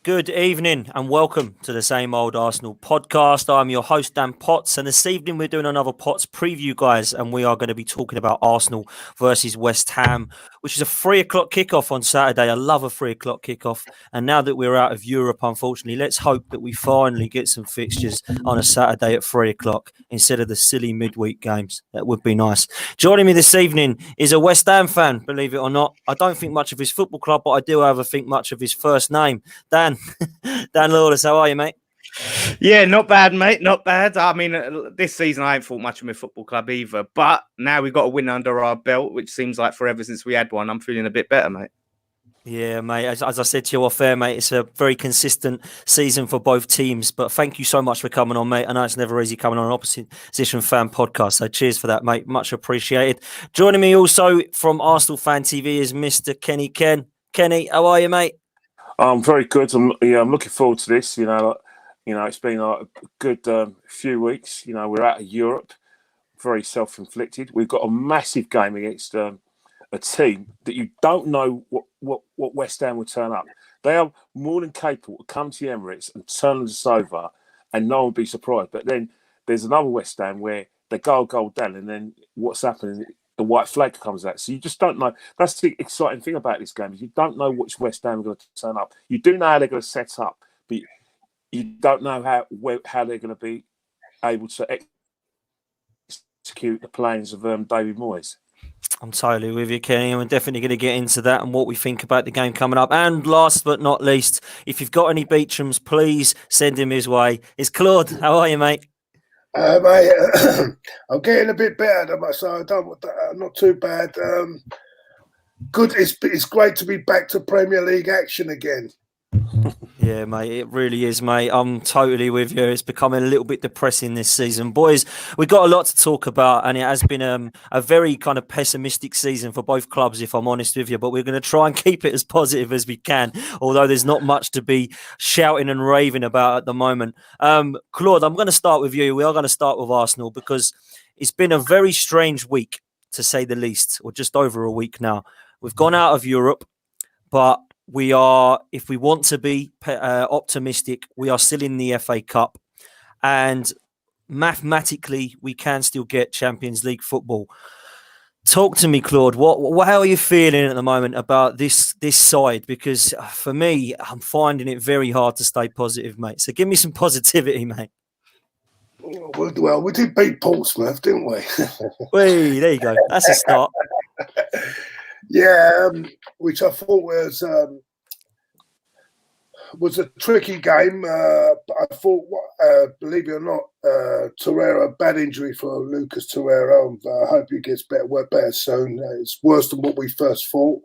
Good evening and welcome to the Same Old Arsenal podcast. I'm your host, Dan Potts, and this evening we're doing another Potts preview, guys, and we are going to be talking about Arsenal versus West Ham, which is a 3:00 kickoff on Saturday. I love a 3:00 kickoff, and now that we're out of Europe, unfortunately, let's hope that we finally get some fixtures on a Saturday at 3:00 instead of the silly midweek games. That would be nice. Joining me this evening is a West Ham fan, believe it or not. I don't think much of his football club, but I do, however, think much of his first name. Dan Lawless, how are you, mate? Yeah, not bad, mate. Not bad. I mean, this season I ain't thought much of my football club either, but now we've got a win under our belt, which seems like forever since we had one. I'm feeling a bit better, mate. Yeah, mate. As I said to you off air, mate, it's a very consistent season for both teams. But thank you so much for coming on, mate. I know it's never easy coming on an opposition fan podcast, so cheers for that, mate. Much appreciated. Joining me also from Arsenal Fan TV is Mr. Kenny Ken. Kenny, how are you, mate? I'm very good. I'm looking forward to this. It's been a good few weeks. We're out of Europe, very self-inflicted. We've got a massive game against a team that you don't know what West Ham will turn up. They are more than capable to come to the Emirates and turn us over, and no one will be surprised. But then there's another West Ham where they go a goal down, and then what's happening? The white flag comes out. So you just don't know. That's the exciting thing about this game is you don't know which West Ham are going to turn up. You do know how they're going to set up, but you don't know how they're going to be able to execute the plans of David Moyes. I'm totally with you, Kenny, and we're definitely going to get into that and what we think about the game coming up. And last but not least, if you've got any Beecham's, please send him his way. It's Claude. How are you, mate? Mate, I'm getting a bit better, so I'm not too bad. Good. It's great to be back to Premier League action again. Yeah, mate, it really is, mate. I'm totally with you. It's becoming a little bit depressing this season. Boys, we've got a lot to talk about, and it has been a very kind of pessimistic season for both clubs, if I'm honest with you, but we're going to try and keep it as positive as we can, although there's not much to be shouting and raving about at the moment. Claude, I'm going to start with you. We are going to start with Arsenal because it's been a very strange week, to say the least, or just over a week now. We've gone out of Europe, but we are, if we want to be optimistic, we are still in the FA Cup, and mathematically we can still get Champions League football. Talk to me, Claude. How are you feeling at the moment about this side? Because for me, I'm finding it very hard to stay positive, mate. So give me some positivity, mate. Well, we did beat Portsmouth, didn't we? Wait, there you go. That's a start. Yeah, which I thought was a tricky game. I thought, believe it or not, Torreira, bad injury for Lucas Torreira. I hope he gets better soon. It's worse than what we first thought.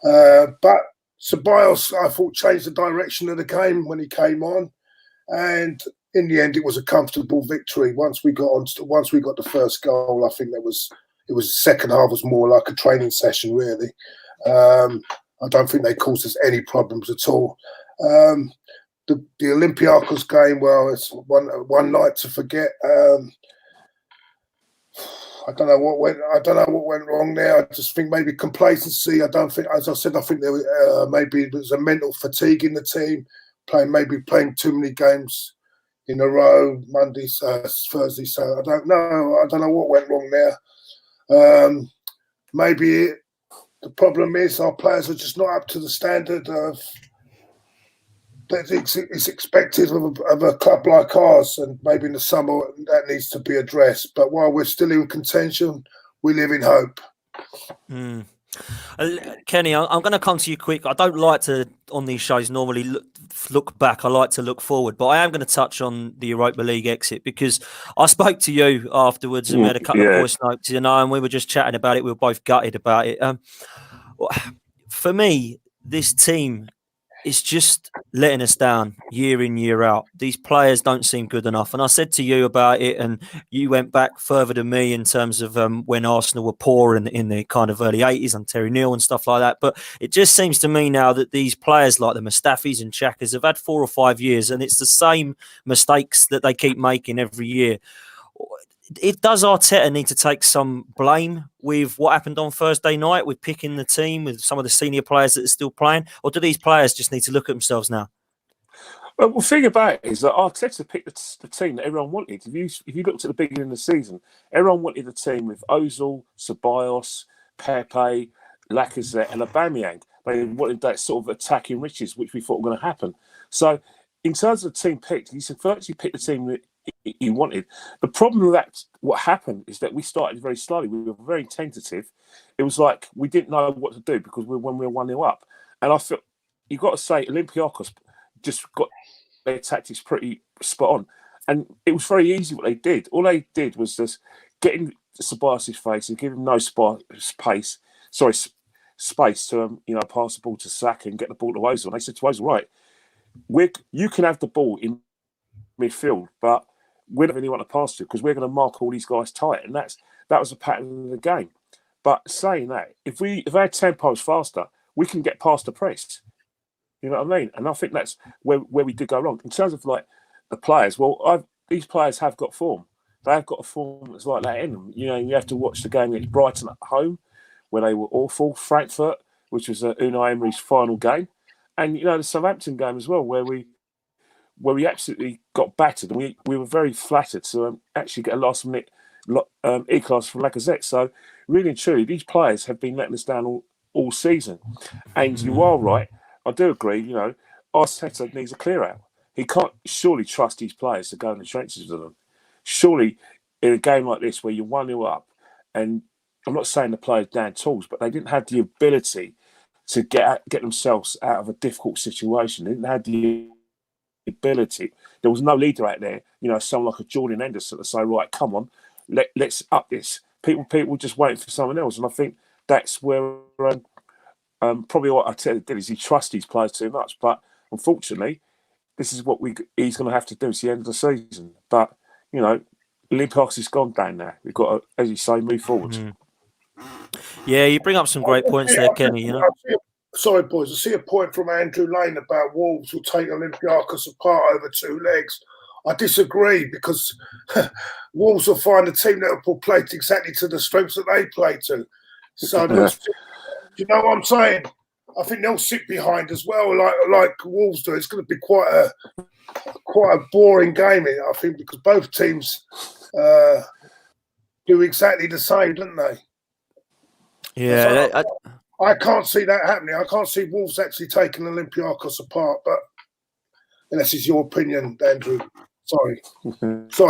But Ceballos, I thought, changed the direction of the game when he came on, and in the end, it was a comfortable victory. Once we got the first goal, I think it was the second half was more like a training session, really. I don't think they caused us any problems at all. The Olympiacos game, well, it's one night to forget. I don't know what went wrong there. I just think maybe complacency. I don't think, as I said, I think there was, maybe there was a mental fatigue in the team, playing too many games in a row, Monday, Thursday. So I don't know. I don't know what went wrong there. Maybe the problem is our players are just not up to the standard of that it's expected of a club like ours, and maybe in the summer that needs to be addressed. But while we're still in contention, we live in hope. Kenny, I'm going to come to you quick. I don't like to, on these shows, normally look back. I like to look forward. But I am going to touch on the Europa League exit because I spoke to you afterwards and we had a couple of voice notes, and we were just chatting about it. We were both gutted about it. For me, this team is just letting us down year in, year out. These players don't seem good enough. And I said to you about it, and you went back further than me in terms of when Arsenal were poor in the kind of early 80s on Terry Neal and stuff like that. But it just seems to me now that these players like the Mustafis and Xhakas have had 4 or 5 years, and it's the same mistakes that they keep making every year. Does Arteta need to take some blame with what happened on Thursday night with picking the team with some of the senior players that are still playing, or do these players just need to look at themselves now? Well, the thing about it is that Arteta picked the team that everyone wanted. If you looked at the beginning of the season, everyone wanted a team with Ozil, Ceballos, Pepe, Lacazette, and Aubameyang. They wanted that sort of attacking riches, which we thought were going to happen. So, in terms of the team picked, he virtually picked the team that he wanted. The problem with that, what happened, is that we started very slowly. We were very tentative. It was like we didn't know what to do because when we were 1-0 up. And I feel you've got to say, Olympiacos just got their tactics pretty spot on. And it was very easy what they did. All they did was just get in Ceballos' face and give him no space to pass the ball to Saka and get the ball to Ozil. And they said to Ozil, right, you can have the ball in midfield, but we don't really want to pass to because we're going to mark all these guys tight. And that was the pattern of the game. But saying that, if our tempo is faster, we can get past the press. You know what I mean? And I think that's where we did go wrong. In terms of like the players, these players have got form. They have got a form that's like that in them. You know, you have to watch the game against Brighton at home, where they were awful. Frankfurt, which was Unai Emery's final game. And, the Southampton game as well, where we absolutely got battered. And we were very flattered to actually get a last-minute E-class from Lacazette. So, really and truly, these players have been letting us down all season. And you are right. I do agree, Arteta needs a clear-out. He can't surely trust these players to go in the trenches with them. Surely, in a game like this where you're 1-0 up, and I'm not saying the players down tools, but they didn't have the ability to get themselves out of a difficult situation. They didn't have the ability. There was no leader out there, someone like a Jordan Henderson to say, right, come on, let's up this. People just waiting for someone else. And I think that's where probably what Arteta did is he trusts these players too much. But unfortunately, this is what he's going to have to do to the end of the season. But, Olympiacos is gone down now. We've got to, as you say, move forward. Mm. Yeah, you bring up some great points there, Kenny. Sorry, boys. I see a point from Andrew Lane about Wolves will take Olympiacos apart over 2 legs. I disagree because Wolves will find a team that will play exactly to the strengths that they play to. So, you know what I'm saying? I think they'll sit behind as well, like Wolves do. It's going to be quite a boring game, I think, because both teams do exactly the same, don't they? Yeah, so I can't see that happening. I can't see Wolves actually taking Olympiacos apart, but unless it's your opinion, Andrew. Sorry.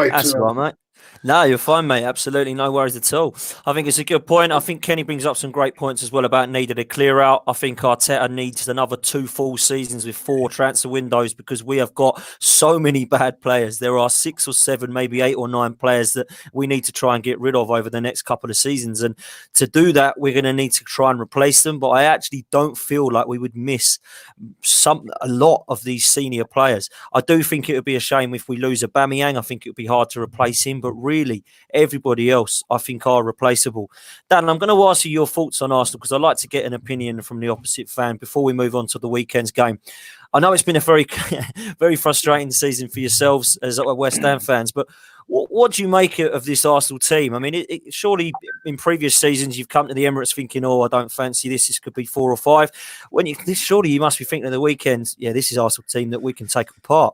That's right, mate. No, you're fine, mate. Absolutely no worries at all. I think it's a good point. I think Kenny brings up some great points as well about needed a clear out. I think Arteta needs another 2 full seasons with 4 transfer windows because we have got so many bad players. There are 6 or 7, maybe 8 or 9 players that we need to try and get rid of over the next couple of seasons. And to do that, we're going to need to try and replace them. But I actually don't feel like we would miss a lot of these senior players. I do think it would be a shame if we lose Aubameyang. I think it would be hard to replace him. But really, everybody else, I think, are replaceable. Dan, I'm going to ask you your thoughts on Arsenal because I'd like to get an opinion from the opposite fan before we move on to the weekend's game. I know it's been a very, very frustrating season for yourselves as West Ham fans, but what do you make of this Arsenal team? I mean, surely in previous seasons you've come to the Emirates thinking, I don't fancy this. This could be 4 or 5. Surely you must be thinking of the weekend, this is Arsenal team that we can take apart.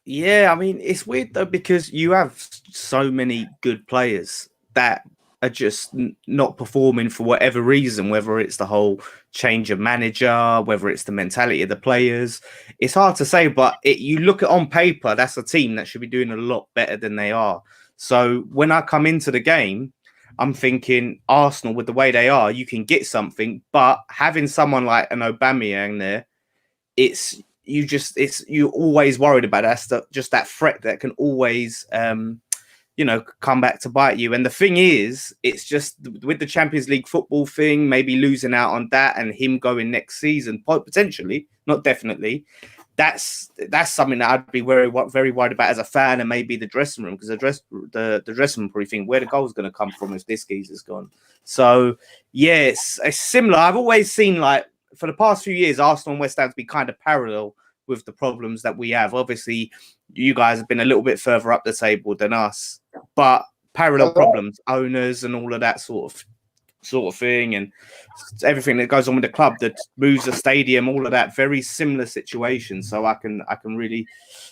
Yeah, I mean, it's weird though because you have so many good players that are just not performing for whatever reason, whether it's the whole change of manager, whether it's the mentality of the players. It's hard to say, but you look at on paper, that's a team that should be doing a lot better than they are. So when I come into the game, I'm thinking Arsenal, with the way they are, you can get something, but having someone like an Aubameyang there, you're always worried about that threat that can always come back to bite you. And the thing is, it's just with the Champions League football thing, maybe losing out on that and him going next season, potentially, not definitely. That's something that I'd be very worried about as a fan, and maybe the dressing room, because the dressing room probably think where the goal's going to come from if this geezer's gone. So yeah, it's similar. I've always seen, like, for the past few years, Arsenal and West Ham to be kind of parallel with the problems that we have. Obviously, you guys have been a little bit further up the table than us, but parallel problems, owners and all of that sort of sort of thing, and everything that goes on with the club that moves the stadium, all of that, very similar situation. So I can really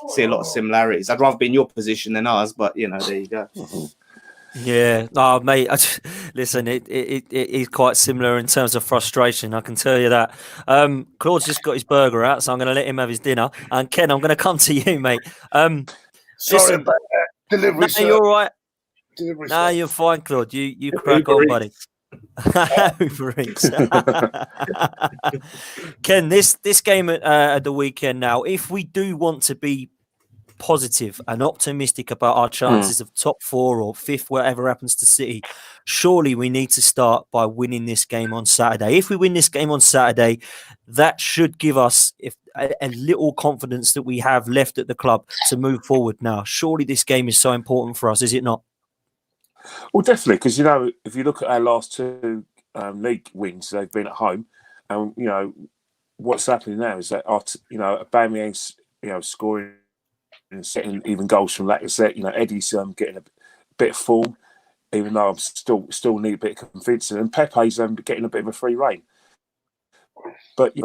see a lot of similarities. I'd rather be in your position than ours, but there you go. Yeah, no, mate. Listen, it is quite similar in terms of frustration. I can tell you that. Claude's just got his burger out, so I'm going to let him have his dinner. And Ken, I'm going to come to you, mate. Sorry about that. Delivery, no, sir. you're all right. Delivery, No, sir. you're fine, Claude. You crack on, buddy. Uber Eats. Ken, this game at the weekend now, if we do want to be positive and optimistic about our chances of top 4 or 5th, whatever happens to City, surely we need to start by winning this game on Saturday. If we win this game on Saturday, that should give us a little confidence that we have left at the club to move forward now. Surely this game is so important for us, is it not? Well, definitely, because if you look at our last 2 league wins, they've been at home, and what's happening now is that Aubameyang's scoring and setting even goals from that. Set, Eddie's getting a bit of form, even though I'm still need a bit of convincing, and Pepe's getting a bit of a free rein. But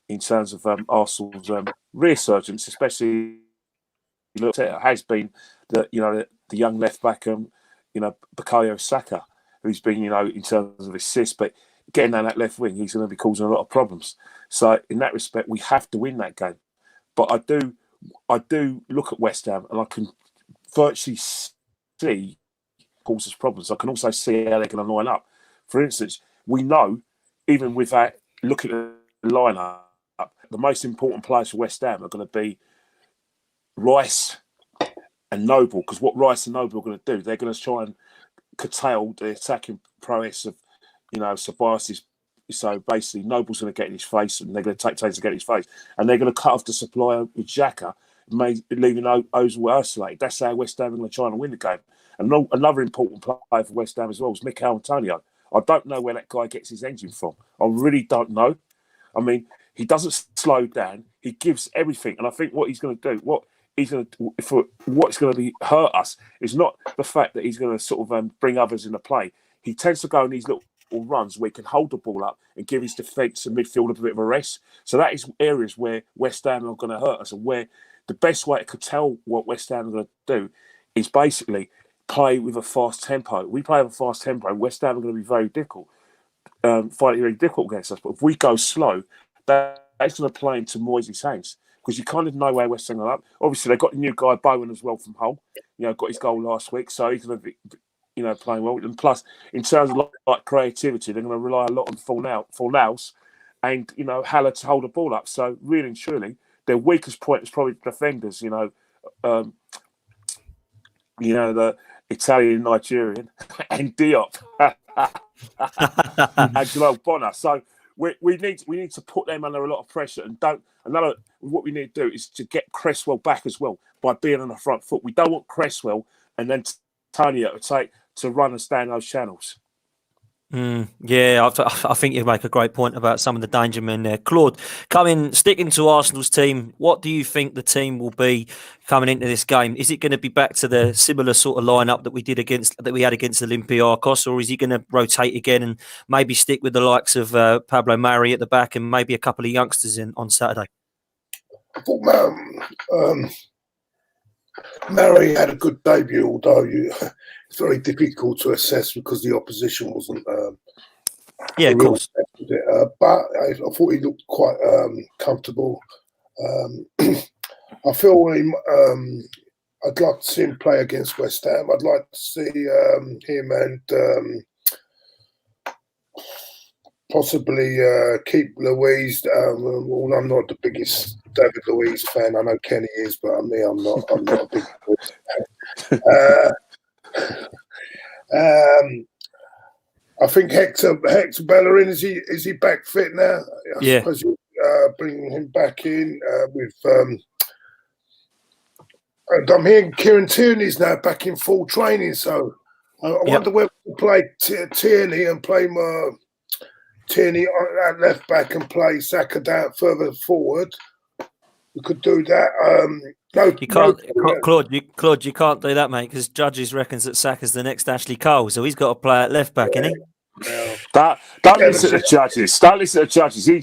in terms of Arsenal's resurgence, especially looked at, it has been the young left back. Bukayo Saka, who's been, in terms of assists, but getting down that left wing, he's going to be causing a lot of problems. So in that respect, we have to win that game. But I do look at West Ham, and I can virtually see causes problems. I can also see how they're going to line up. For instance, we know, even with that, looking at the lineup, the most important players for West Ham are going to be Rice and Noble, because what Rice and Noble are going to do, they're going to try and curtail the attacking prowess of, Sabias. So basically, Noble's going to get in his face, and they're going to take time to get in his face, and they're going to cut off the supply with Xhaka, leaving Ozil isolated. That's how West Ham are going to try and win the game. And another important player for West Ham as well is Mikel Antonio. I don't know where that guy gets his engine from. I really don't know. I mean, he doesn't slow down. He gives everything, and I think what he's going to do, what's going to hurt us is not the fact that he's going to sort of bring others into play. He tends to go on these little runs where he can hold the ball up and give his defence and midfield a bit of a rest. So that is areas where West Ham are going to hurt us, and where the best way to tell what West Ham are going to do is basically play with a fast tempo. We play with a fast tempo, West Ham are going to be very difficult, find it very difficult against us. But if we go slow, that's going to play into Moyes' hands, because you kind of know where West Ham are up. Obviously, they've got the new guy, Bowen, as well from Hull. Got his goal last week, so he's going to be, playing well. And plus, in terms of like creativity, they're going to rely a lot on Fornals and, Haller to hold the ball up. So really and truly, their weakest point is probably defenders, the Italian, Nigerian, and Diop. Angelo Bonner. So we need to put them under a lot of pressure, and what we need to do is to get Cresswell back as well by being on the front foot. We don't want Cresswell and then Tony to run and stay in those channels. Yeah, I think you make a great point about some of the danger men there. Claude, sticking to Arsenal's team, what do you think the team will be coming into this game? Is it going to be back to the similar sort of lineup that we had against Olympiacos, or is he going to rotate again and maybe stick with the likes of Pablo Mari at the back and maybe a couple of youngsters on Saturday? I thought Mari had a good debut, although it's very difficult to assess because the opposition wasn't. Of course. But I thought he looked quite comfortable. I feel I'd like to see him play against West Ham. I'd like to see him and possibly keep Luiz. Well, I'm not the biggest David Luiz fan. I know Kenny is, but I'm not a big fan. I think Hector Bellerin, is he back fit now? I suppose you bringing him back in with. And I'm hearing Kieran Tierney's now back in full training, so I wonder whether we'll play Tierney and play Tierney at left back and play Saka down further forward. We could do that. You can't, Claude. You can't do that, mate, because Judges reckons that Saka's the next Ashley Cole, so he's got to play at left back, isn't he? Now, Don't listen to the judges. Don't listen to the judges. He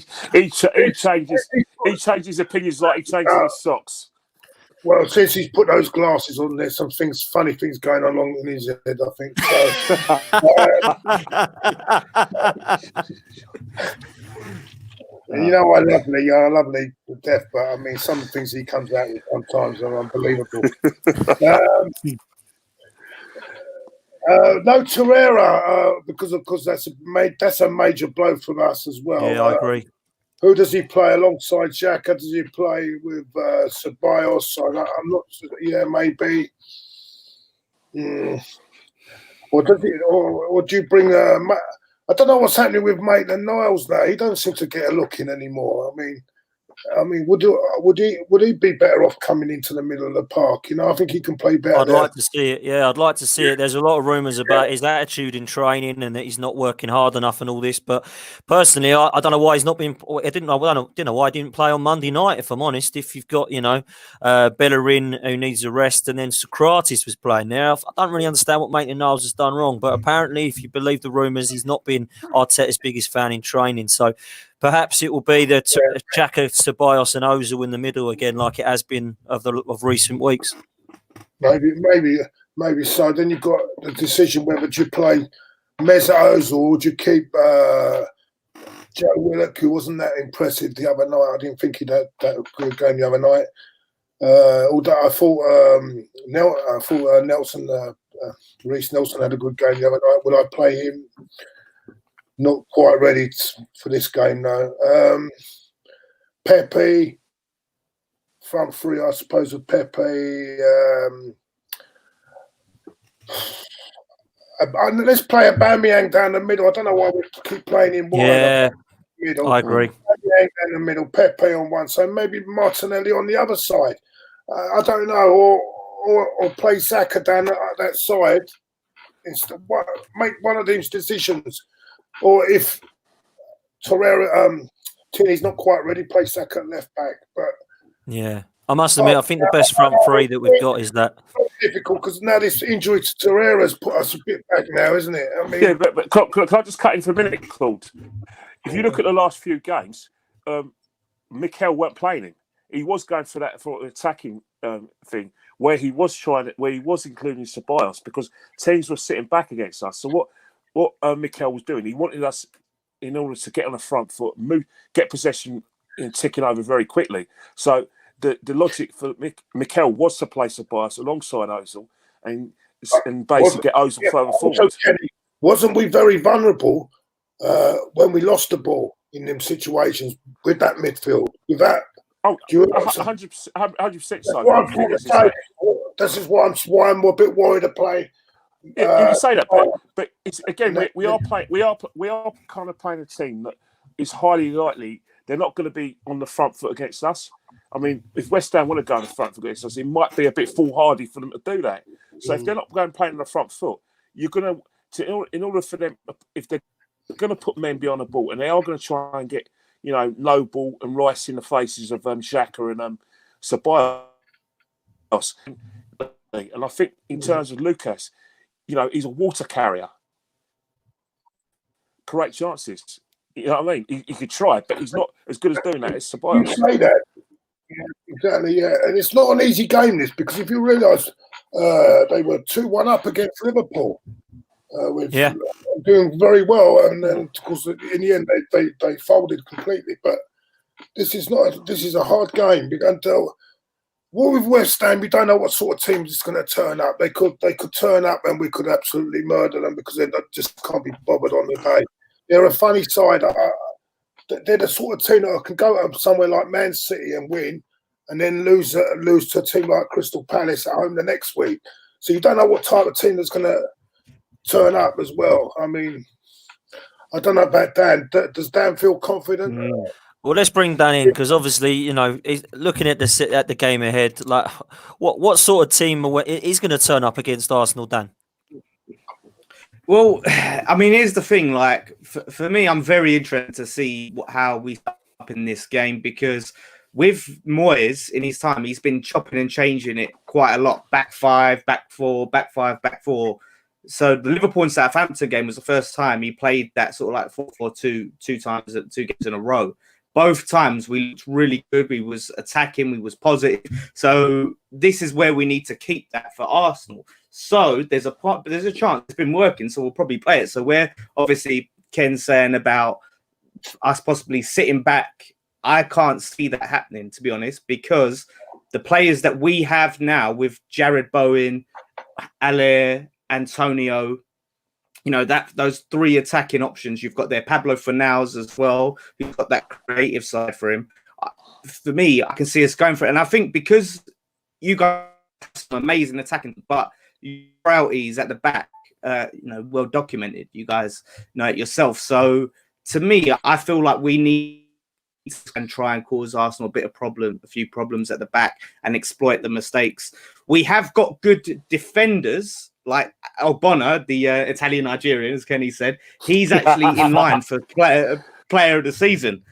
changes opinions like he changes his socks. Well, since he's put those glasses on, there's some funny things going on along in his head, I think. You know, I love Lee to death, but I mean, some things he comes out with sometimes are unbelievable. No Torreira, because of course that's a major blow for us as well. Yeah, I agree. Who does he play alongside Xhaka? Does he play with Ceballos? I'm not. Yeah, maybe. Or does he? Or do you bring? I don't know what's happening with Maitland-Niles now. He don't seem to get a look in anymore. I mean, would he be better off coming into the middle of the park? You know, I think he can play better. I'd like to see it. Yeah, I'd like to see it. There's a lot of rumours about his attitude in training and that he's not working hard enough and all this. But personally, I don't know why he's not been. I didn't know why he didn't play on Monday night. If I'm honest, if you've got Bellerin who needs a rest and then Socrates was playing there, I don't really understand what Maitland-Niles has done wrong. But apparently, if you believe the rumours, he's not been Arteta's biggest fan in training. So perhaps it will be the Xhaka, Ceballos and Ozil in the middle again, like it has been of recent weeks. Maybe so. Then you've got the decision whether you play Mesut Ozil or would you keep Joe Willock, who wasn't that impressive the other night. I didn't think he'd had that good game the other night. Although I thought Reece Nelson had a good game the other night. Would I play him? Not quite ready for this game, though. Pepe, front three, I suppose, with Pepe. Let's play Aubameyang down the middle. I don't know why we keep playing him wide. Yeah, middle. I agree. Aubameyang down the middle, Pepe on one side, maybe Martinelli on the other side. I don't know, or play Xhaka down that side. Make one of these decisions. Or if Torreira, Tierney's not quite ready, play Xhaka left back. But yeah, I must admit, I think the best front three that we've got is that. It's difficult because now this injury to Torreira has put us a bit back now, isn't it? I mean, yeah, but can I just cut in for a minute, Claude? If you look at the last few games, Mikel weren't playing him. He was going for the attacking thing where he was including Ceballos because teams were sitting back against us. So what Mikel was doing, he wanted us in order to get on the front foot, get possession and ticking over very quickly. So the logic for Mikel was to play Ceballos alongside Ozil and basically get Ozil further forward. Wasn't we very vulnerable when we lost the ball in them situations with that midfield? With that, 100% so. This is why I'm a bit worried to play. Yeah, you say that, but it's again we are kind of playing a team that is highly likely they're not going to be on the front foot against us. I mean, if West Ham want to go on the front foot against us, it might be a bit foolhardy for them to do that. So if they're not going playing on the front foot, you're going to in order for them, if they're going to put men behind the ball and they are going to try and get low ball and Rice in the faces of Xhaka and Ceballos. And I think in terms of Lucas, he's a water carrier. Correct chances. You know what I mean? He could try, but he's not as good as doing that as Ceballos. You say that. Yeah, exactly, yeah. And it's not an easy game, this, because if you realise they were 2-1 up against Liverpool. Doing very well. And then, of course, in the end, they folded completely. But this is a hard game. With West Ham, we don't know what sort of team is going to turn up. They could turn up and we could absolutely murder them because they just can't be bothered on the day. They're a funny side. They're the sort of team that can go up somewhere like Man City and win, and then lose to a team like Crystal Palace at home the next week. So you don't know what type of team that's going to turn up as well. I mean, I don't know about Dan. Does Dan feel confident? Well, let's bring Dan in because obviously, he's looking at the game ahead. Like, what sort of team is going to turn up against Arsenal, Dan? Well, I mean, here's the thing. Like, for me, I'm very interested to see how we start up in this game because with Moyes in his time, he's been chopping and changing it quite a lot. Back five, back four, back five, back four. So the Liverpool and Southampton game was the first time he played that sort of like 4-4-2 two times at 2 games in a row. Both times we looked really good. We was attacking. We was positive. So this is where we need to keep that for Arsenal. So there's a chance it's been working. So we'll probably play it. So we're obviously Ken's saying about us possibly sitting back. I can't see that happening, to be honest, because the players that we have now with Jared Bowen, Allaire, Antonio, that those three attacking options you've got there. Pablo Fornals as well, who's got that creative side for him. For me, I can see us going for it. And I think because you guys have some amazing attacking, but your priorities at the back, well documented. You guys know it yourself. So to me, I feel like we need and try and cause Arsenal a few problems at the back and exploit the mistakes. We have got good defenders like Ogbonna, the Italian Nigerian, as Kenny said. He's actually in line for player of the season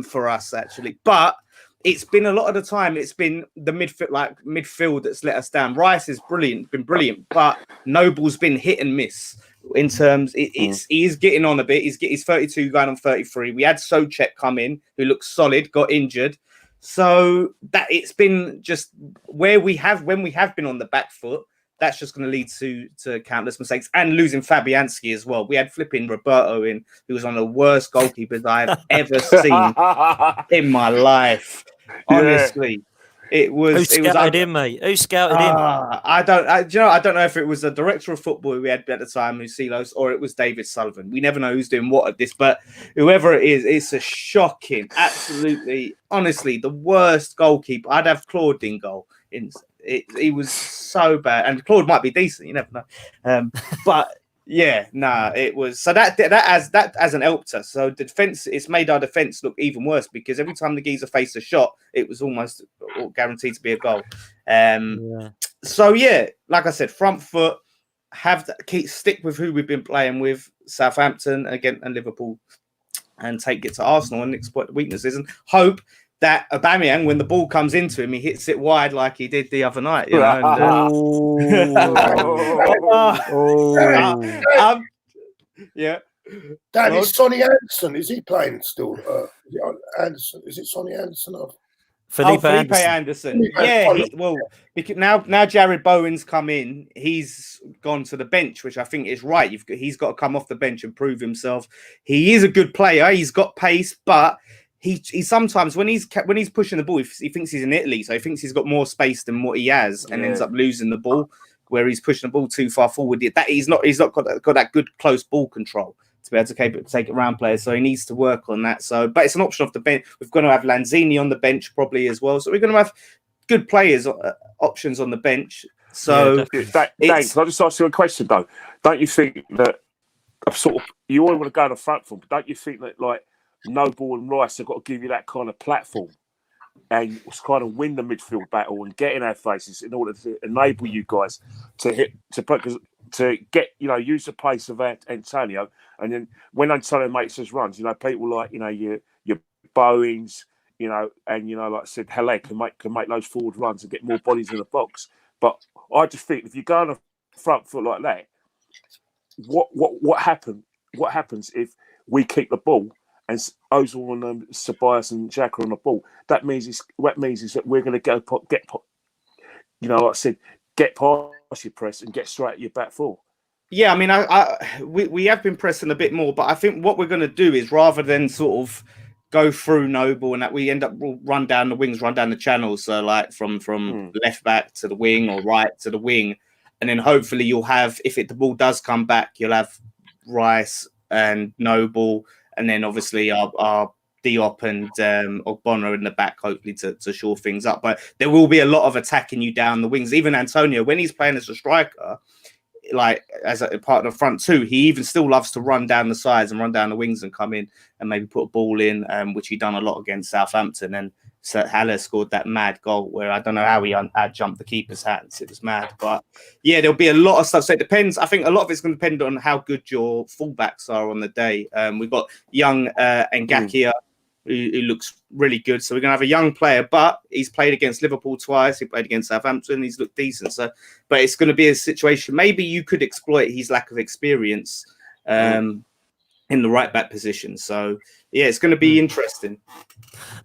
for us, actually. But it's been a lot of the time, it's been the midfield that's let us down. Rice is been brilliant, but Noble's been hit and miss. In terms, he's getting on a bit. He's 32 going on 33. We had Souček come in, who looks solid, got injured. So that it's been just when we have been on the back foot, that's just going to lead to countless mistakes and losing Fabianski as well. We had flipping Roberto in, who was one of the worst goalkeepers I've ever seen in my life. Honestly. Who scouted him, mate? Who scouted him? I don't know if it was the director of football we had at the time, Silos, or it was David Sullivan. We never know who's doing what at this, but whoever it is, it's a shocking, absolutely, honestly, the worst goalkeeper. I'd have Claude in goal. He was so bad, and Claude might be decent. You never know, but. Yeah, it was so that hasn't helped us. So the defense, it's made our defense look even worse because every time the geezer faced a shot, it was almost guaranteed to be a goal. So like I said, front foot, stick with who we've been playing with, Southampton again and Liverpool, and take it to Arsenal and exploit the weaknesses and hope that Aubameyang, when the ball comes into him, he hits it wide like he did the other night. Yeah. Dad, is Sonny Anderson? Is he playing still? Anderson? Is it Sonny Anderson? Felipe Anderson. Yeah. Because now Jared Bowen's come in. He's gone to the bench, which I think is right. He's got to come off the bench and prove himself. He is a good player. He's got pace, but. He sometimes when he's pushing the ball, he thinks he's in Italy, so he thinks he's got more space than what he has, and ends up losing the ball where he's pushing the ball too far forward. That he's not got that good close ball control to be able to take it around players. So he needs to work on that. So, but it's an option off the bench. We're going to have Lanzini on the bench probably as well. So we're going to have good players options on the bench. So, Dave, can I just ask you a question though? Don't you think that you always want to go to the front foot, but don't you think that like Noble and Rice have got to give you that kind of platform and kind of win the midfield battle and get in our faces in order to enable you guys to get use the pace of Antonio, and then when Antonio makes his runs, people like your Bowens, and like I said, Halle can make those forward runs and get more bodies in the box. But I just think if you go on a front foot like that, what happens if we keep the ball? And Ozil and Ceballos and Xhaka on the ball. That means that we're going to get like I said, get past your press and get straight at your back four. Yeah, I mean, we have been pressing a bit more, but I think what we're going to do is rather than sort of go through Noble and that we end up run down the wings, run down the channels. So like from left back to the wing or right to the wing, and then hopefully you'll have, if the ball does come back, you'll have Rice and Noble. And then obviously our Diop and Ogbonna in the back, hopefully to shore things up. But there will be a lot of attacking you down the wings. Even Antonio, when he's playing as a striker, like as a part of the front two, he even still loves to run down the sides and run down the wings and come in and maybe put a ball in, which he done a lot against Southampton. And so Haller scored that mad goal where I don't know how he jumped the keeper's hands. It was mad. But yeah, there'll be a lot of stuff. So it depends. I think a lot of it's going to depend on how good your fullbacks are on the day. We've got young Ngakia who looks really good. So we're going to have a young player, but he's played against Liverpool twice. He played against Southampton. He's looked decent. So, but it's going to be a situation. Maybe you could exploit his lack of experience in the right back position. So yeah, it's going to be interesting.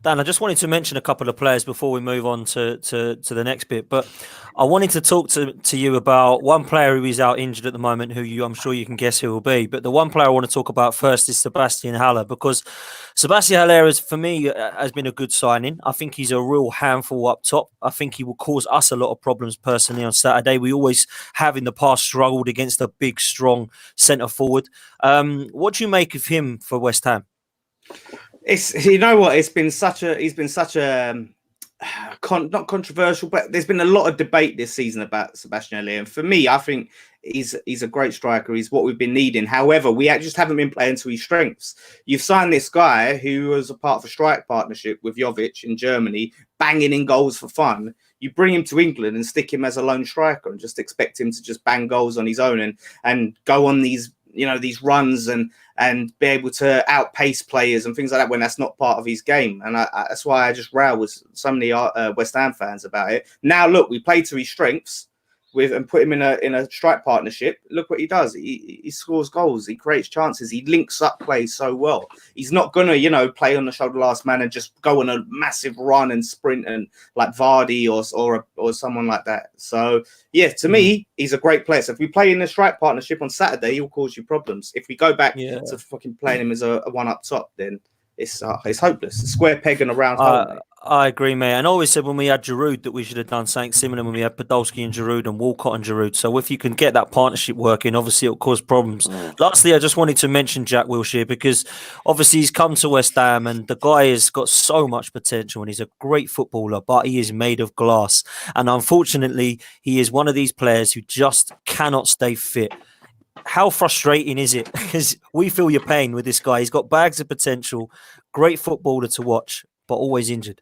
Dan, I just wanted to mention a couple of players before we move on to the next bit, but I wanted to talk to you about one player who is out injured at the moment, who I'm sure you can guess who will be. But the one player I want to talk about first is Sebastian Haller, because Sebastian Haller, for me, has been a good signing. I think he's a real handful up top. I think he will cause us a lot of problems personally on Saturday. We always have in the past struggled against a big, strong centre forward. What do you make of him for West Ham? You know what? He's been such a not controversial, but there's been a lot of debate this season about Sebastian Haller. And for me, I think he's a great striker. He's what we've been needing. However, we just haven't been playing to his strengths. You've signed this guy who was a part of a strike partnership with Jovic in Germany, banging in goals for fun. You bring him to England and stick him as a lone striker and just expect him to just bang goals on his own and go on these runs and be able to outpace players and things like that when that's not part of his game. And that's why I just row with so many West Ham fans about it. Now, look, we play to his strengths and put him in a strike partnership. Look what he does. He scores goals. He creates chances. He links up plays so well. He's not going to, play on the shoulder last man and just go on a massive run and sprint and like Vardy or someone like that. So, yeah, to me, he's a great player. So if we play in a strike partnership on Saturday, he'll cause you problems. If we go back to fucking playing him as a one up top, then it's hopeless. A square peg and a round hole. I agree, mate. And I always said when we had Giroud that we should have done something similar when we had Podolski and Giroud and Walcott and Giroud. So if you can get that partnership working, obviously it'll cause problems. Lastly, I just wanted to mention Jack Wilshere, because obviously he's come to West Ham and the guy has got so much potential and he's a great footballer, but he is made of glass. And unfortunately, he is one of these players who just cannot stay fit. How frustrating is it? Because we feel your pain with this guy. He's got bags of potential, great footballer to watch, but always injured.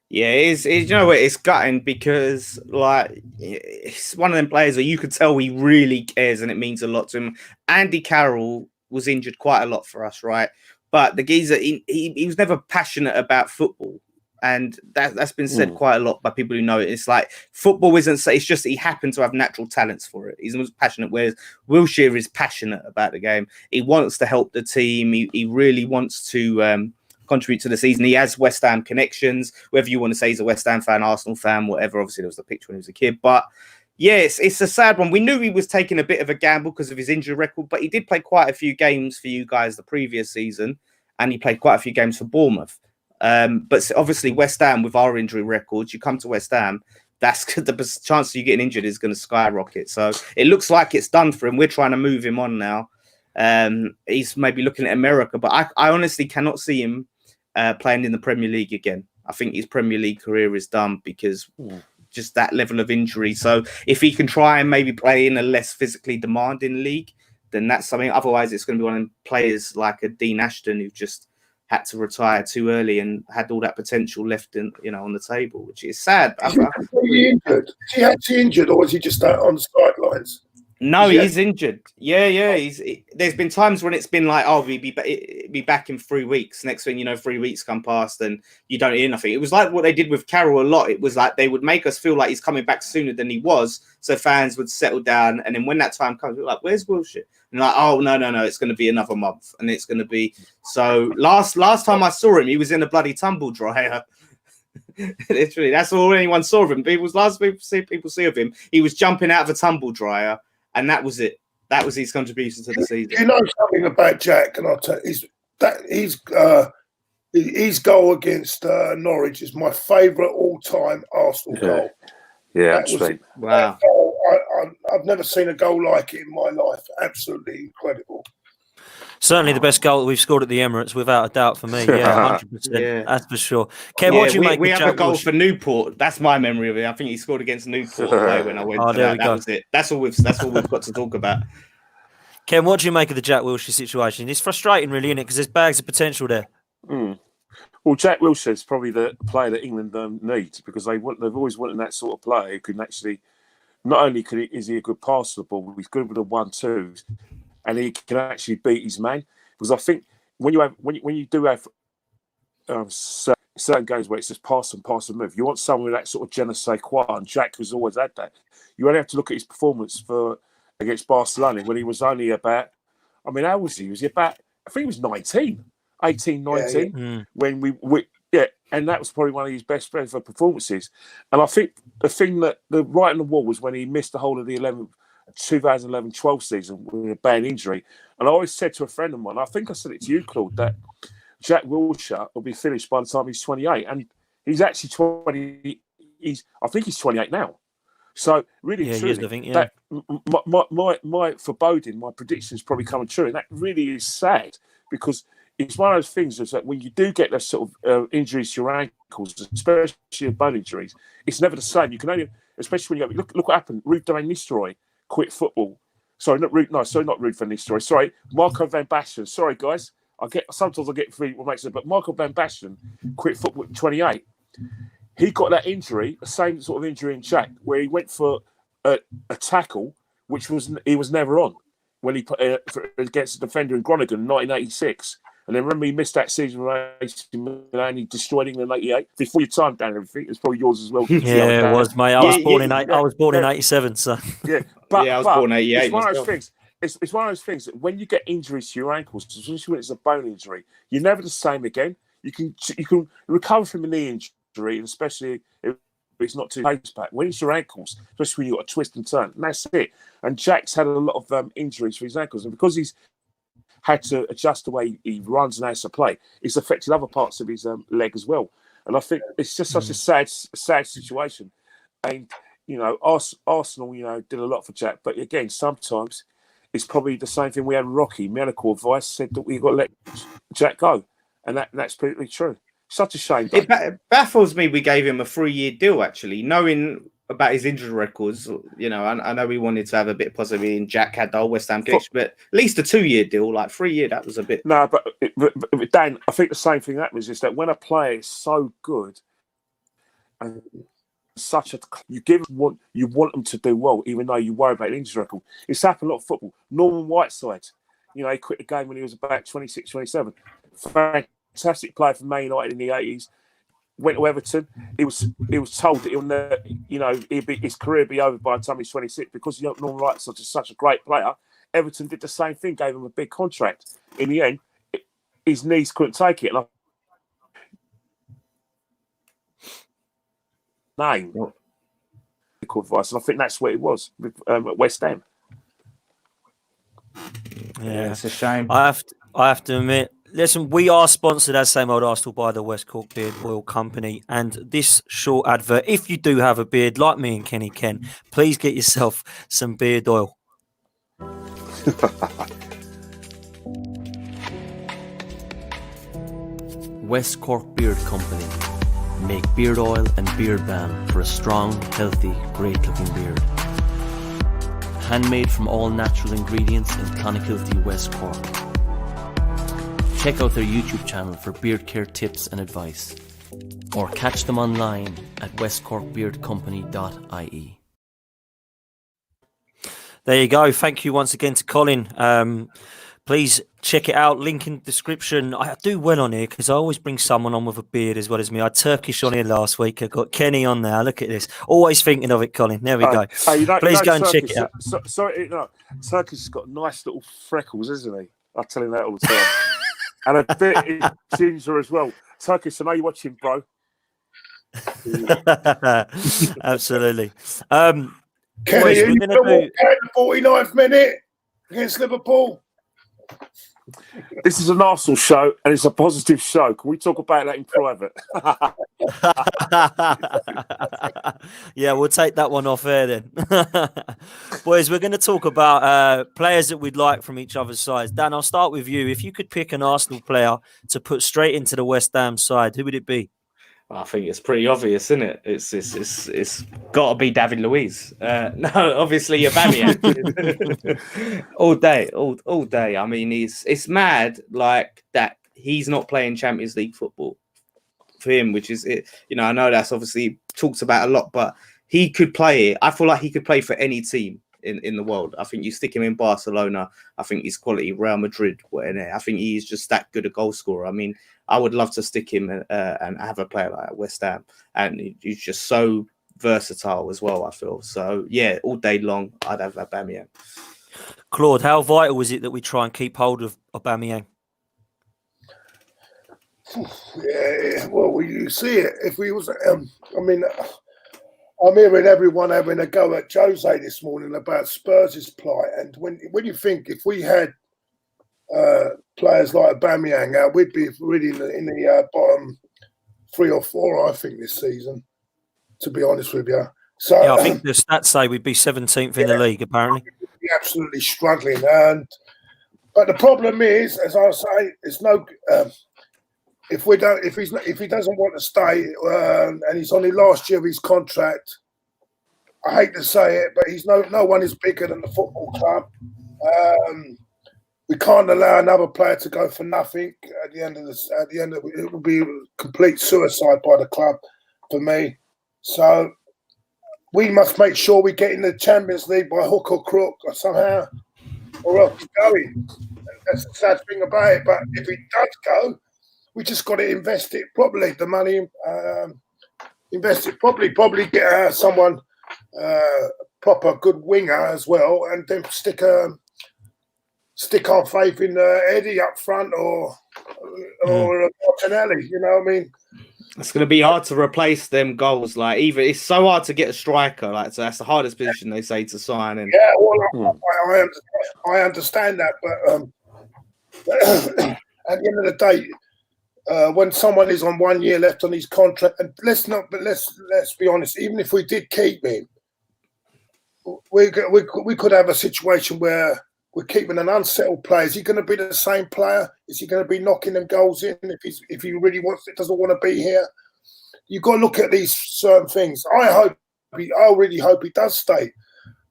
Yeah, you know what? It's gutting because like it's one of them players where you could tell he really cares and it means a lot to him. Andy Carroll was injured quite a lot for us, right? But the geezer, he was never passionate about football. And that's been said quite a lot by people who know it. It's like football isn't, it's just he happened to have natural talents for it. He's passionate, whereas Wilshere is passionate about the game. He wants to help the team. He really wants to contribute to the season. He has West Ham connections, whether you want to say he's a West Ham fan, Arsenal fan, whatever. Obviously, there was the picture when he was a kid. But yeah, it's a sad one. We knew he was taking a bit of a gamble because of his injury record, but he did play quite a few games for you guys the previous season, and he played quite a few games for Bournemouth. But obviously West Ham, with our injury records, you come to West Ham, that's the chance of you getting injured is going to skyrocket. So it looks like it's done for him. We're trying to move him on now. He's maybe looking at America, but I honestly cannot see him playing in the Premier League again. I think his Premier League career is done because just that level of injury. So if he can try and maybe play in a less physically demanding league, then that's something. Otherwise, it's going to be one of them players like a Dean Ashton who just had to retire too early and had all that potential left in, on the table, which is sad. Is he injured? Is he actually injured, or is he just on the sidelines? No, he's injured. Yeah. There's been times when it's been like, oh, we'll be back in 3 weeks. Next thing you know, 3 weeks come past and you don't hear nothing. It was like what they did with Carroll a lot. It was like they would make us feel like he's coming back sooner than he was, so fans would settle down. And then when that time comes, we're like, where's Wilshere? And like, oh, no, it's going to be another month. And it's going to be... So last time I saw him, he was in a bloody tumble dryer. Literally, that's all anyone saw of him. Last people see of him, he was jumping out of a tumble dryer. And that was it. That was his contribution to the season. You know something about Jack, and I'll tell you, his goal against Norwich is my favourite all-time Arsenal goal. Yeah, absolutely. Wow. I've never seen a goal like it in my life. Absolutely incredible. Certainly the best goal that we've scored at the Emirates, without a doubt, for me. Yeah, 100%. Yeah. That's for sure. Ken, what do you make? We have a goal for Newport. That's my memory of it. I think he scored against Newport when I went to that. That was it. That's all we've got to talk about. Ken, what do you make of the Jack Wilshere situation? It's frustrating, really, isn't it? Because there's bags of potential there. Well, Jack Wilshere is probably the player that England needs, because they've always wanted that sort of player who can actually, not only is he a good passer of the ball, he's good with the 1-2s, and he can actually beat his man. Because I think when you do have certain games where it's just pass and move. You want someone with that sort of je ne sais quoi, and Jack has always had that. You only have to look at his performance against Barcelona when he was only about, I mean, how was he? Was he about, I think he was 19, 19, 19, when we and that was probably one of his best ever performances. And I think the thing that the right on the wall was when he missed the whole of the 2011-12 season with a bad injury. And I always said to a friend of mine, I think I said it to you, Claude, that Jack Wilshere will be finished by the time he's 28. And he's actually 20. I think he's 28 now. So really, truly, that my foreboding, my prediction is probably coming true. And that really is sad, because it's one of those things is that when you do get those sort of injuries to your ankles, especially bone injuries, it's never the same. You can only, especially when you look what happened. Ruud van Nistelrooy quit football. Sorry, not Ruud van Nistelrooy. Sorry, Marco van Basten. Sorry, guys. Sometimes I get three what makes it, but Marco van Basten quit football at 28. He got that injury, the same sort of injury in Jack, where he went for a tackle, which he was never on when he put against the defender in Groningen in 1986. And then remember, he missed that season with AC Milan. He destroyed England in '88. Before your time, Dan, everything. It's probably yours as well. Yeah, it was, mate. I was born in '87, so yeah. But I was born in '88. It's one of those things. It's one of those things that when you get injuries to your ankles, especially when it's a bone injury, you're never the same again. You can recover from a knee injury, and especially if it's not too close back. When it's your ankles, especially when you've got a twist and turn, and that's it. And Jack's had a lot of injuries for his ankles, and because he's had to adjust the way he runs and has to play, it's affected other parts of his leg as well. And I think it's just such a sad situation. And, Arsenal, did a lot for Jack. But again, sometimes it's probably the same thing we had with Rocky. Medical advice said that we've got to let Jack go. And that's pretty true. Such a shame. It baffles me we gave him a 3-year deal, actually, knowing about his injury records. I know we wanted to have a bit of positivity, and Jack had the whole West Ham connection, but at least a 2-year deal, like 3-year, that was a bit. No, but Dan, I think the same thing happens is that when a player is so good and you want them to do well, even though you worry about the injury record. It's happened a lot of football. Norman Whiteside, he quit the game when he was about 26, 27. Fantastic player for Man United in the 80s. Went to Everton. He was told that he'll never, his career be over by the time he's 26 because Norman Whiteside is such a great player. Everton did the same thing, gave him a big contract. In the end, his knees couldn't take it. Medical advice, and I think that's what it was at West Ham. Yeah, it's a shame. I have to admit. Listen, we are sponsored as Same Old Arsenal by the West Cork Beard Oil Company, and this short advert, if you do have a beard like me and Kenny Ken, please get yourself some beard oil. West Cork Beard Company make beard oil and beard balm for a strong, healthy, great-looking beard. Handmade from all natural ingredients in Clonakilty, West Cork. Check out their YouTube channel for beard care tips and advice, or catch them online at westcorkbeardcompany.ie. There you go. Thank you once again to Colin. Please check it out. Link in the description. I do well on here because I always bring someone on with a beard as well as me. I had Turkish on here last week. I got Kenny on there. Look at this. Always thinking of it, Colin. There we go. Please go and check it out. Turkish has got nice little freckles, isn't he? I tell him that all the time. And a bit of ginger as well. Turkish, I know you're watching, bro. Absolutely. Kenny, boys, you going to walk out the 49th minute against Liverpool? This is an Arsenal show, and it's a positive show. Can we talk about that in private? Yeah, we'll take that one off air then. Boys, we're going to talk about players that we'd like from each other's sides. Dan, I'll start with you. If you could pick an Arsenal player to put straight into the West Ham side, who would it be? I think it's pretty obvious, isn't it? It's got to be David Luiz. No, obviously Aubameyang. all day. I mean, it's mad like that. He's not playing Champions League football for him, which is it. I know that's obviously talked about a lot, but he could play it. I feel like he could play for any team. in the world. I think you stick him in Barcelona, I think he's quality. Real Madrid, I think he's just that good a goal scorer. I mean, I would love to stick him and have a player like West Ham, and he's just so versatile as well, I feel. So yeah, all day long I'd have Aubameyang. Claude, how vital is it that we try and keep hold of Aubameyang? Yeah, well, you see it. If we was, I mean, I'm hearing everyone having a go at Jose this morning about Spurs' plight, and when you think if we had players like Aubameyang out, we'd be really in the bottom 3 or 4, I think, this season. To be honest with you, so yeah, I think the stats say we'd be 17th in the league. Apparently, we'd be absolutely struggling. But the problem is, as I say, it's no. If he doesn't want to stay and he's on the last year of his contract, I hate to say it, but he's no one is bigger than the football club. We can't allow another player to go for nothing. At the end of it would be complete suicide by the club for me. So we must make sure we get in the Champions League by hook or crook or somehow, or else we're going. That's the sad thing about it. But if he does go, we just got to invest it properly. The money, invest it properly. Probably get someone proper good winger as well, and then stick our faith in Eddie up front or Martinelli. You know what I mean? It's going to be hard to replace them goals. Like, even it's so hard to get a striker. Like, so that's the hardest position they say to sign. And yeah, well, I understand that, but at the end of the day, when someone is on 1 year left on his contract, and let's be honest, even if we did keep him, we could have a situation where we're keeping an unsettled player. Is he going to be the same player? Is he going to be knocking them goals in if he really doesn't want to be here? You've got to look at these certain things. I really hope he does stay,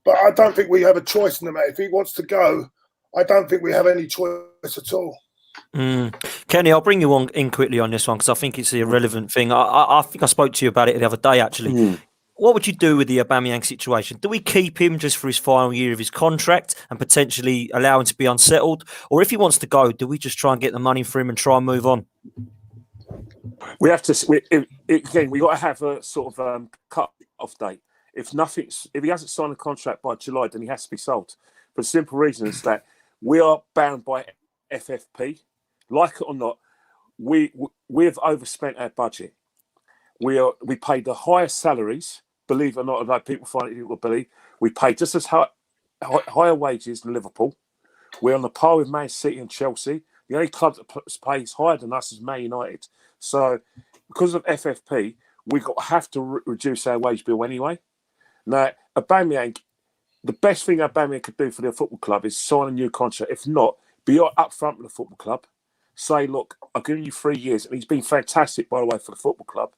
but I don't think we have a choice in the matter. If he wants to go, I don't think we have any choice at all. Kenny, I'll bring you on in quickly on this one because I think it's a relevant thing. I think I spoke to you about it the other day, actually. What would you do with the Aubameyang situation? Do we keep him just for his final year of his contract and potentially allow him to be unsettled? Or if he wants to go, do we just try and get the money for him and try and move on? We have to, again, we got to have a sort of cut-off date. If he hasn't signed a contract by July, then he has to be sold. For the simple reason is that we are bound by FFP. Like it or not, we have overspent our budget. We paid the highest salaries, believe it or not, although people find it difficult to believe. We paid just as higher wages than Liverpool. We're on the par with Man City and Chelsea. The only club that pays higher than us is Man United. So, because of FFP, we have to reduce our wage bill anyway. Now, Aubameyang, the best thing Aubameyang could do for their football club is sign a new contract. If not, be up front with the football club. Say, look, I've given you 3 years. And he's been fantastic, by the way, for the football club.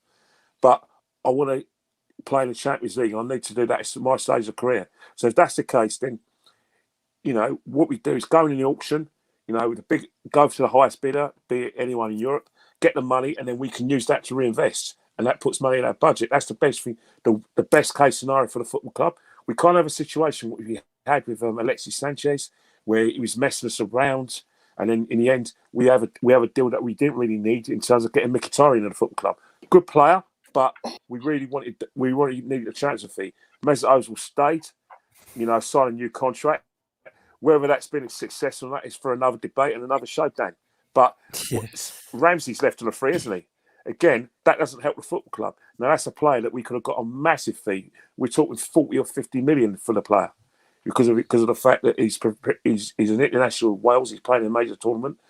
But I want to play in the Champions League. I need to do that. It's my stage of career. So if that's the case, then, what we do is go in the auction, with go to the highest bidder, be it anyone in Europe, get the money, and then we can use that to reinvest. And that puts money in our budget. That's the best thing, the best case scenario for the football club. We can't have a situation we had with Alexis Sanchez, where he was messing us around. And then in the end, we have a deal that we didn't really need in terms of getting Mkhitaryan in the football club. Good player. But we really needed a transfer fee. Mesut Ozil stayed, signed a new contract. Whether that's been a success or not is for another debate and another show, Dan. But Ramsey's left on a free, isn't he? Again, that doesn't help the football club. Now, that's a player that we could have got a massive fee. We're talking 40 or 50 million for the player because of the fact that he's an international Wales. He's playing in a major tournament.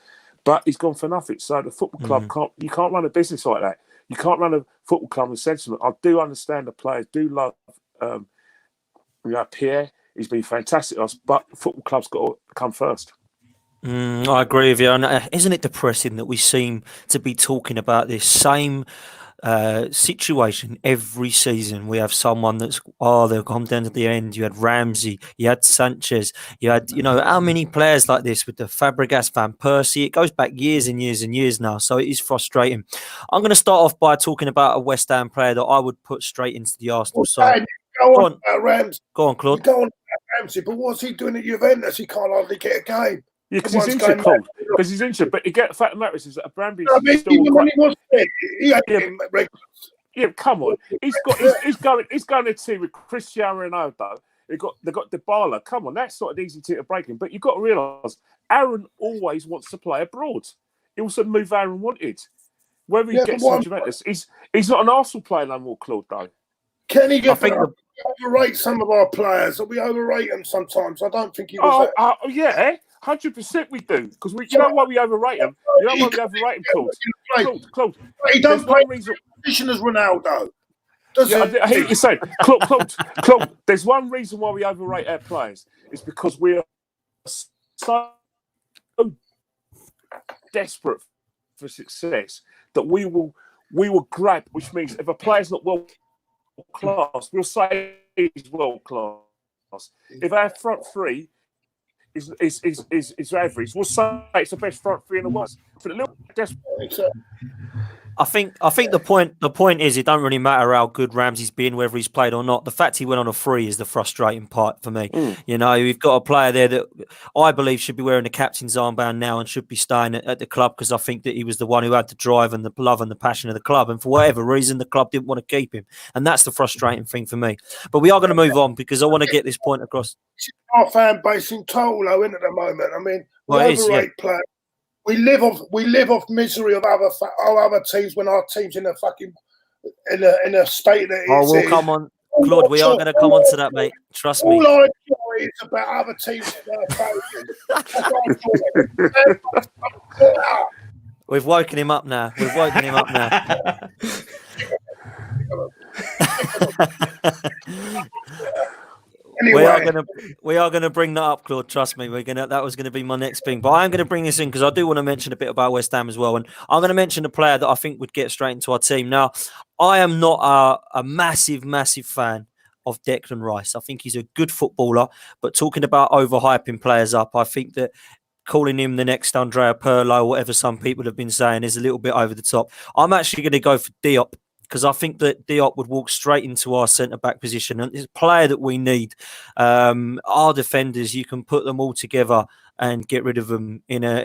But he's gone for nothing. So the football club you can't run a business like that. You can't run a football club with sentiment. I do understand the players do love Pierre. He's been fantastic to us, but the football club's got to come first. I agree with you. And isn't it depressing that we seem to be talking about this same situation every season? We have someone they've come down to the end. You had Ramsey, you had Sanchez, you had, how many players like this with the Fabregas, Van Persie? It goes back years and years and years now. So it is frustrating. I'm going to start off by talking about a West Ham player that I would put straight into the Arsenal side. Go on, Rams. Go on, Claude. Go on, Ramsey, but what's he doing at Juventus? He can't hardly get a game. Yeah, because he's injured, Paul. Because he's injured. But the fact of the matter is that Bramby's still even when he was fit, he had him regular. Yeah, come on. He's going to team with Cristiano Ronaldo. They got Dybala. Come on, that's not an easy team to break him. But you've got to realise, Aaron always wants to play abroad. He also move Aaron wanted. Whether he gets to Juventus, he's not an Arsenal player no more, Claude, though. Kenny, we overrate some of our players. We overrate them sometimes. I don't think he was. Yeah, 100% we do. Because you know why we overrate them? You know why we overrate him, Claude? He don't play the position as Ronaldo. I hear what you're saying. Claude, there's one reason why we overrate our players. It's because we are so desperate for success that we will grab, which means if a player's not world class, we'll say he's world class. If our front three is average, we'll say it's the best front three in the world. For the little desperate. I think the point is it don't really matter how good Ramsey's been, whether he's played or not. The fact he went on a free is the frustrating part for me. You know, you've got a player there that I believe should be wearing the captain's armband now and should be staying at the club, because I think that he was the one who had the drive and the love and the passion of the club. And for whatever reason, the club didn't want to keep him. And that's the frustrating thing for me. But we are going to move on because I want to get this point across. Our fan base in total, though, isn't it, at the moment? I mean, we overrate players. We live off misery of other teams when our team's in a fucking in a state that it's we'll come on, Claude. We are going to come on to that, mate. Trust me. All I enjoy is about other teams. We've woken him up now. Anyway. We are gonna bring that up, Claude. Trust me, that was gonna be my next thing. But I am gonna bring this in because I do want to mention a bit about West Ham as well, and I'm gonna mention a player that I think would get straight into our team. Now, I am not a massive fan of Declan Rice. I think he's a good footballer, but talking about overhyping players up, I think that calling him the next Andrea Pirlo, whatever some people have been saying, is a little bit over the top. I'm actually going to go for Diop, because I think that Diop would walk straight into our centre-back position. And it's a player that we need. Our defenders, you can put them all together and get rid of them in a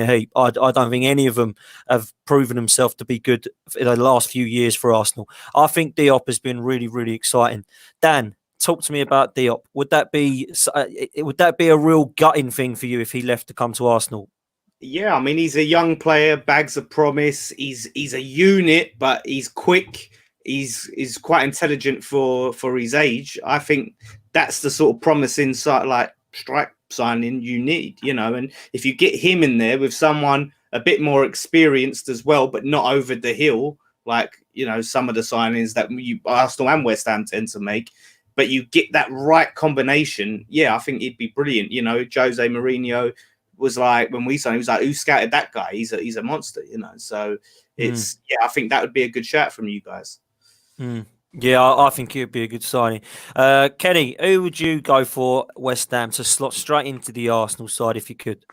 heap. I don't think any of them have proven themselves to be good in the last few years for Arsenal. I think Diop has been really, really exciting. Dan, talk to me about Diop. Would that be a real gutting thing for you if he left to come to Arsenal? Yeah, I mean, he's a young player, bags of promise. He's a unit, but he's quick. He's quite intelligent for his age. I think that's the sort of promising strike signing you need, you know. And if you get him in there with someone a bit more experienced as well, but not over the hill, like, you know, some of the signings that Arsenal and West Ham tend to make, but you get that right combination, yeah, I think he'd be brilliant. You know, Jose Mourinho was like, when we signed, he was like, who scouted that guy? He's a monster, you know. So it's I think that would be a good shout from you guys. Yeah, I think it would be a good signing. Kenny, who would you go for West Ham to slot straight into the Arsenal side if you could?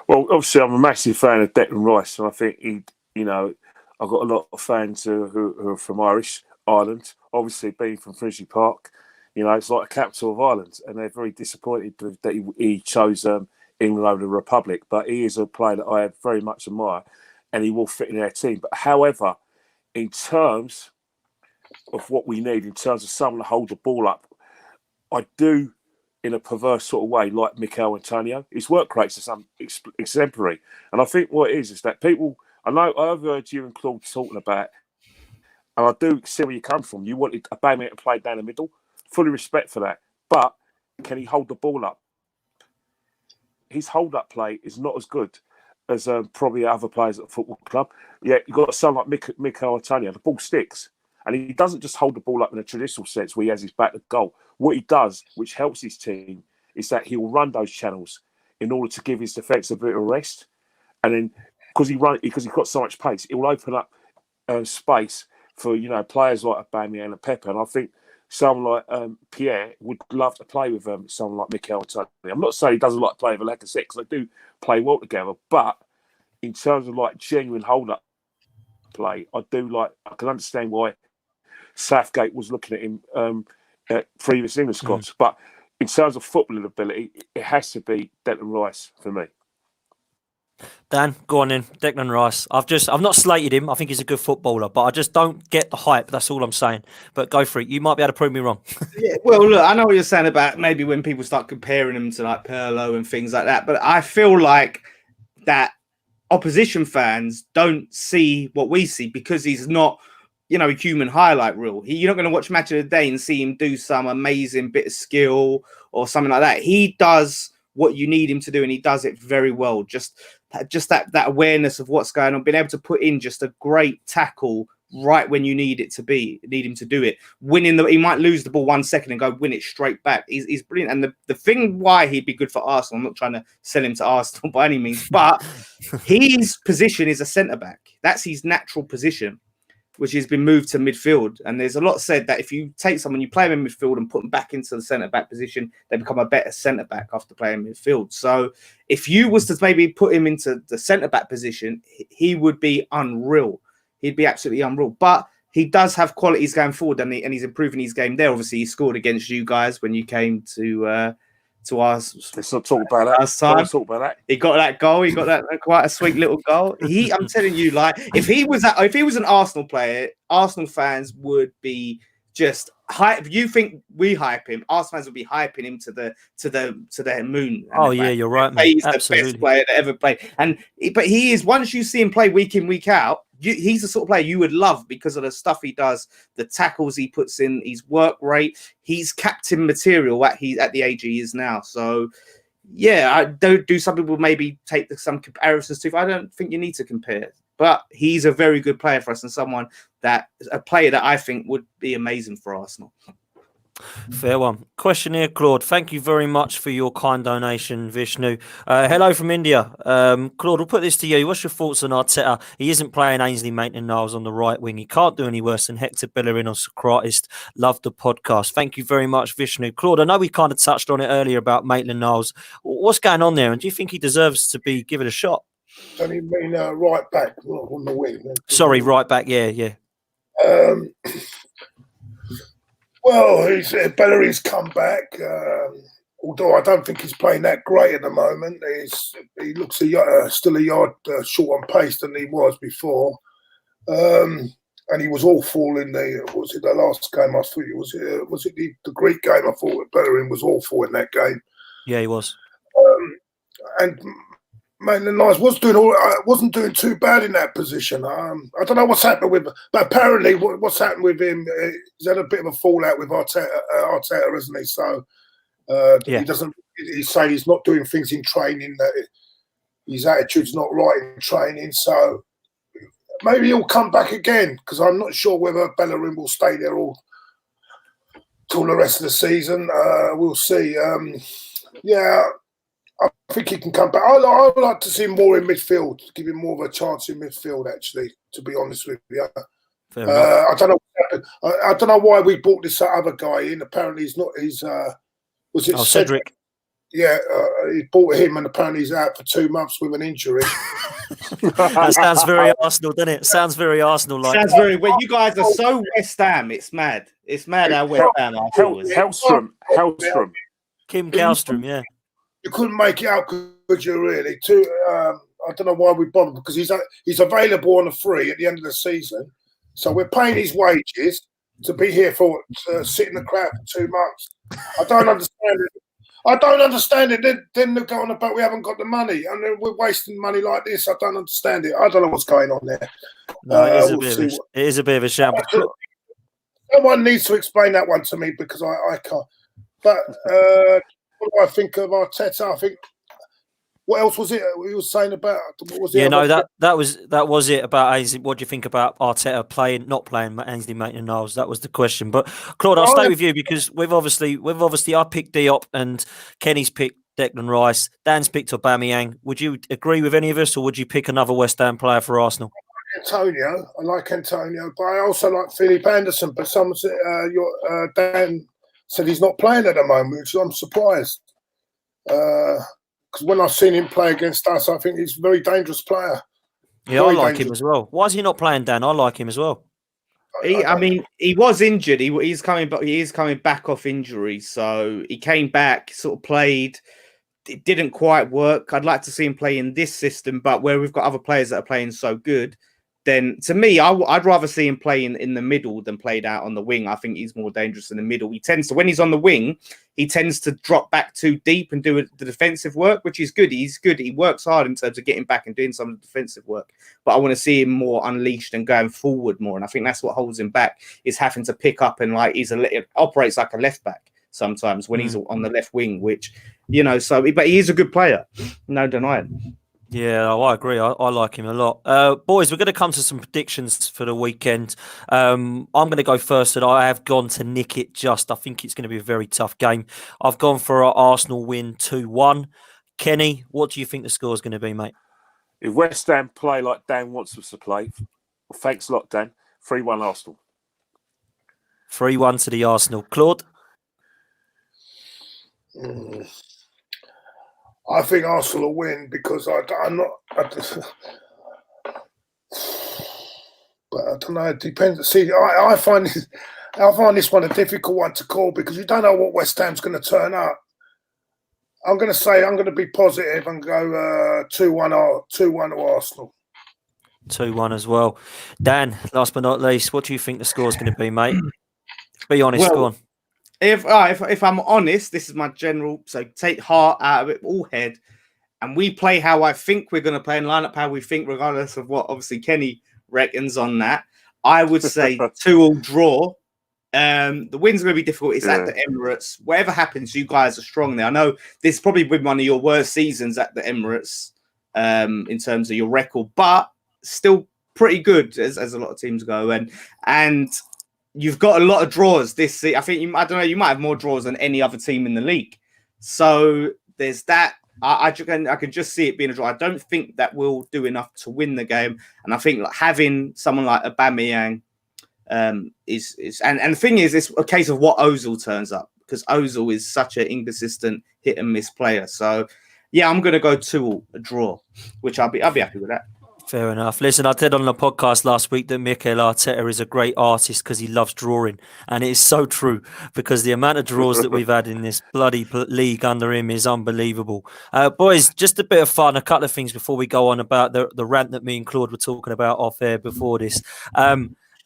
Well, obviously, I'm a massive fan of Declan Rice, and I think I've got a lot of fans who are from Ireland, obviously being from Finsbury Park. You know, it's like the capital of Ireland, and they're very disappointed that he chose England over the Republic. But he is a player that I very much admire, and he will fit in our team. But however, in terms of what we need, in terms of someone to hold the ball up, I do, in a perverse sort of way, like Mikel Antonio. His work rates are some exemplary. And I think what it is that people, I've heard you and Claude talking about, and I do see where you come from. You wanted Aubameyang to play down the middle. Fully respect for that. But can he hold the ball up? His hold-up play is not as good as probably other players at the football club. Yeah, you've got someone like Mikel Antonio. The ball sticks. And he doesn't just hold the ball up in a traditional sense where he has his back to goal. What he does, which helps his team, is that he will run those channels in order to give his defence a bit of rest. And then, because he's got so much pace, it will open up space for, you know, players like Aubameyang and Pepe. And I think someone like Pierre would love to play with someone like Mikel Antonio. I'm not saying he doesn't like playing with Lacazette, because they do play well together. But in terms of like genuine hold-up play, I can understand why Southgate was looking at him at previous England squads. But in terms of footballing ability, it has to be Declan Rice for me. Dan, go on in. Declan Rice. I've not slated him. I think he's a good footballer, but I just don't get the hype. That's all I'm saying. But go for it. You might be able to prove me wrong. Yeah, well, look, I know what you're saying about maybe when people start comparing him to like Pirlo and things like that, but I feel like that opposition fans don't see what we see because he's not, a human highlight reel. You're not going to watch Match of the Day and see him do some amazing bit of skill or something like that. He does what you need him to do, and he does it very well. Just that awareness of what's going on, being able to put in just a great tackle right when you need him to do it. He might lose the ball 1 second and go win it straight back. He's brilliant. And the thing why he'd be good for Arsenal, I'm not trying to sell him to Arsenal by any means, but his position is a centre back. That's his natural position, which has been moved to midfield. And there's a lot said that if you take someone, you play them in midfield and put them back into the centre-back position, they become a better centre-back after playing midfield. So if you was to maybe put him into the centre-back position, he would be unreal. He'd be absolutely unreal. But he does have qualities going forward, and he's improving his game there. Obviously, he scored against you guys when you came to us. Let's not talk about that. Last time. Let's talk about that. He got that goal. He got that quite a sweet little goal. I'm telling you, like if he was an Arsenal player, Arsenal fans would be just hype. You think we hype him? Arsenal fans would be hyping him to the moon. Oh yeah, you're right, mate. He's the best player that ever played. But he is. Once you see him play week in, week out, he's the sort of player you would love because of the stuff he does, the tackles he puts in, his work rate. He's captain material at the age he is now. So, yeah, I don't do some people maybe take some comparisons to. I don't think you need to compare, but he's a very good player for us and a player that I think would be amazing for Arsenal. Fair one. Question here, Claude. Thank you very much for your kind donation, Vishnu. Hello from India. Claude, we'll put this to you. What's your thoughts on Arteta? He isn't playing Ainsley Maitland-Niles on the right wing. He can't do any worse than Hector Bellerin or Socrates. Love the podcast. Thank you very much, Vishnu. Claude, I know we kind of touched on it earlier about Maitland-Niles. What's going on there? And do you think he deserves to be given a shot? Don't you mean right back on the wing? Sorry, right back. Yeah. Well, Bellerin's come back, although I don't think he's playing that great at the moment. He looks still a yard short on pace than he was before. And he was awful in the last game? I thought was it the Greek game? I thought Bellerin was awful in that game. Yeah, he was. And Maitland-Niles wasn't doing too bad in that position. I don't know what's happened with him, but apparently what's happened with him, he's had a bit of a fallout with Arteta, hasn't he? So he doesn't. He's saying he's not doing things in training, that his attitude's not right in training. So maybe he'll come back again, because I'm not sure whether Bellerin will stay there till the rest of the season. We'll see. I think he can come back. I would like to see him more in midfield, give him more of a chance in midfield, actually, to be honest with you. I don't know what happened. I don't know why we brought this other guy in. Apparently he's not. Was it Cedric? Yeah, he bought him, and apparently he's out for 2 months with an injury. That sounds very Arsenal, doesn't it? Sounds very Arsenal-like. Sounds very. Well, you guys are so West Ham. It's mad. It's mad how West Ham are. Hellstrom. Kim Kallstrom, yeah. You couldn't make it out, could you, really? I don't know why we bothered, because he's available on a free at the end of the season. So we're paying his wages to be here for sit in the crowd for 2 months. I don't understand it. Then they're going about we haven't got the money, and then we're wasting money like this. I don't understand it. I don't know what's going on there. No, it is a bit of a shambles. Someone needs to explain that one to me, because I can't. But what do I think of Arteta? I think. What else was it he was saying about? What was that was it about Ainsley. What do you think about Arteta not playing Ainsley Maitland-Niles? That was the question. But Claude, I'll stay with you, because we've obviously I picked Diop and Kenny's picked Declan Rice. Dan's picked Aubameyang. Would you agree with any of us, or would you pick another West Ham player for Arsenal? I like Antonio, but I also like Philip Anderson. But someone said Dan said he's not playing at the moment, which I'm surprised. Because when I've seen him play against us, I think he's a very dangerous player. Yeah, I like him as well. Why is he not playing, Dan? I like him as well. I mean, he was injured. He's coming, but he is coming back off injury. So he came back, sort of played. It didn't quite work. I'd like to see him play in this system, but where we've got other players that are playing so good, then to me, I'd rather see him playing in the middle than played out on the wing. I think he's more dangerous in the middle. He tends to, when he's on the wing, he tends to drop back too deep and do the defensive work, which is good. He's good. He works hard in terms of getting back and doing some of the defensive work. But I want to see him more unleashed and going forward more. And I think that's what holds him back, is having to pick up and it operates like a left back sometimes when he's on the left wing, which, but he is a good player. No denying. Yeah, I agree. I like him a lot. Boys, we're going to come to some predictions for the weekend. I'm going to go first, and I have gone to nick it just. I think it's going to be a very tough game. I've gone for our Arsenal win 2-1. Kenny, what do you think the score is going to be, mate? If West Ham play like Dan wants us to play, well, thanks a lot, Dan. 3-1 Arsenal. 3-1 to the Arsenal. Claude? I think Arsenal will win because I'm not. But I don't know. It depends. See, I find this one a difficult one to call because you don't know what West Ham's going to turn up. I'm going to be positive and go 2-1 to Arsenal. 2-1 as well. Dan, last but not least, what do you think the score is going to be, mate? Be honest, go on. If I'm honest, this is my general. So take heart out of it, all head, and we play how I think we're going to play and line up how we think, regardless of what obviously Kenny reckons on that. I would say 2-2 draw. The win's going to be difficult. It's at the Emirates. Whatever happens, you guys are strong there. I know this has probably been one of your worst seasons at the Emirates in terms of your record, but still pretty good as a lot of teams go. And you've got a lot of draws this season. I think you might have more draws than any other team in the league. So there's that. I can just see it being a draw. I don't think that we'll do enough to win the game. And I think having someone like Aubameyang is the thing is, it's a case of what Ozil turns up, because Ozil is such an inconsistent hit and miss player. So yeah, I'm going to go 2-2 draw, which I'll be happy with that. Fair enough. Listen, I said on the podcast last week that Mikel Arteta is a great artist because he loves drawing. And it is so true, because the amount of draws that we've had in this bloody league under him is unbelievable. Boys, just a bit of fun. A couple of things before we go on about the rant that me and Claude were talking about off air before this. A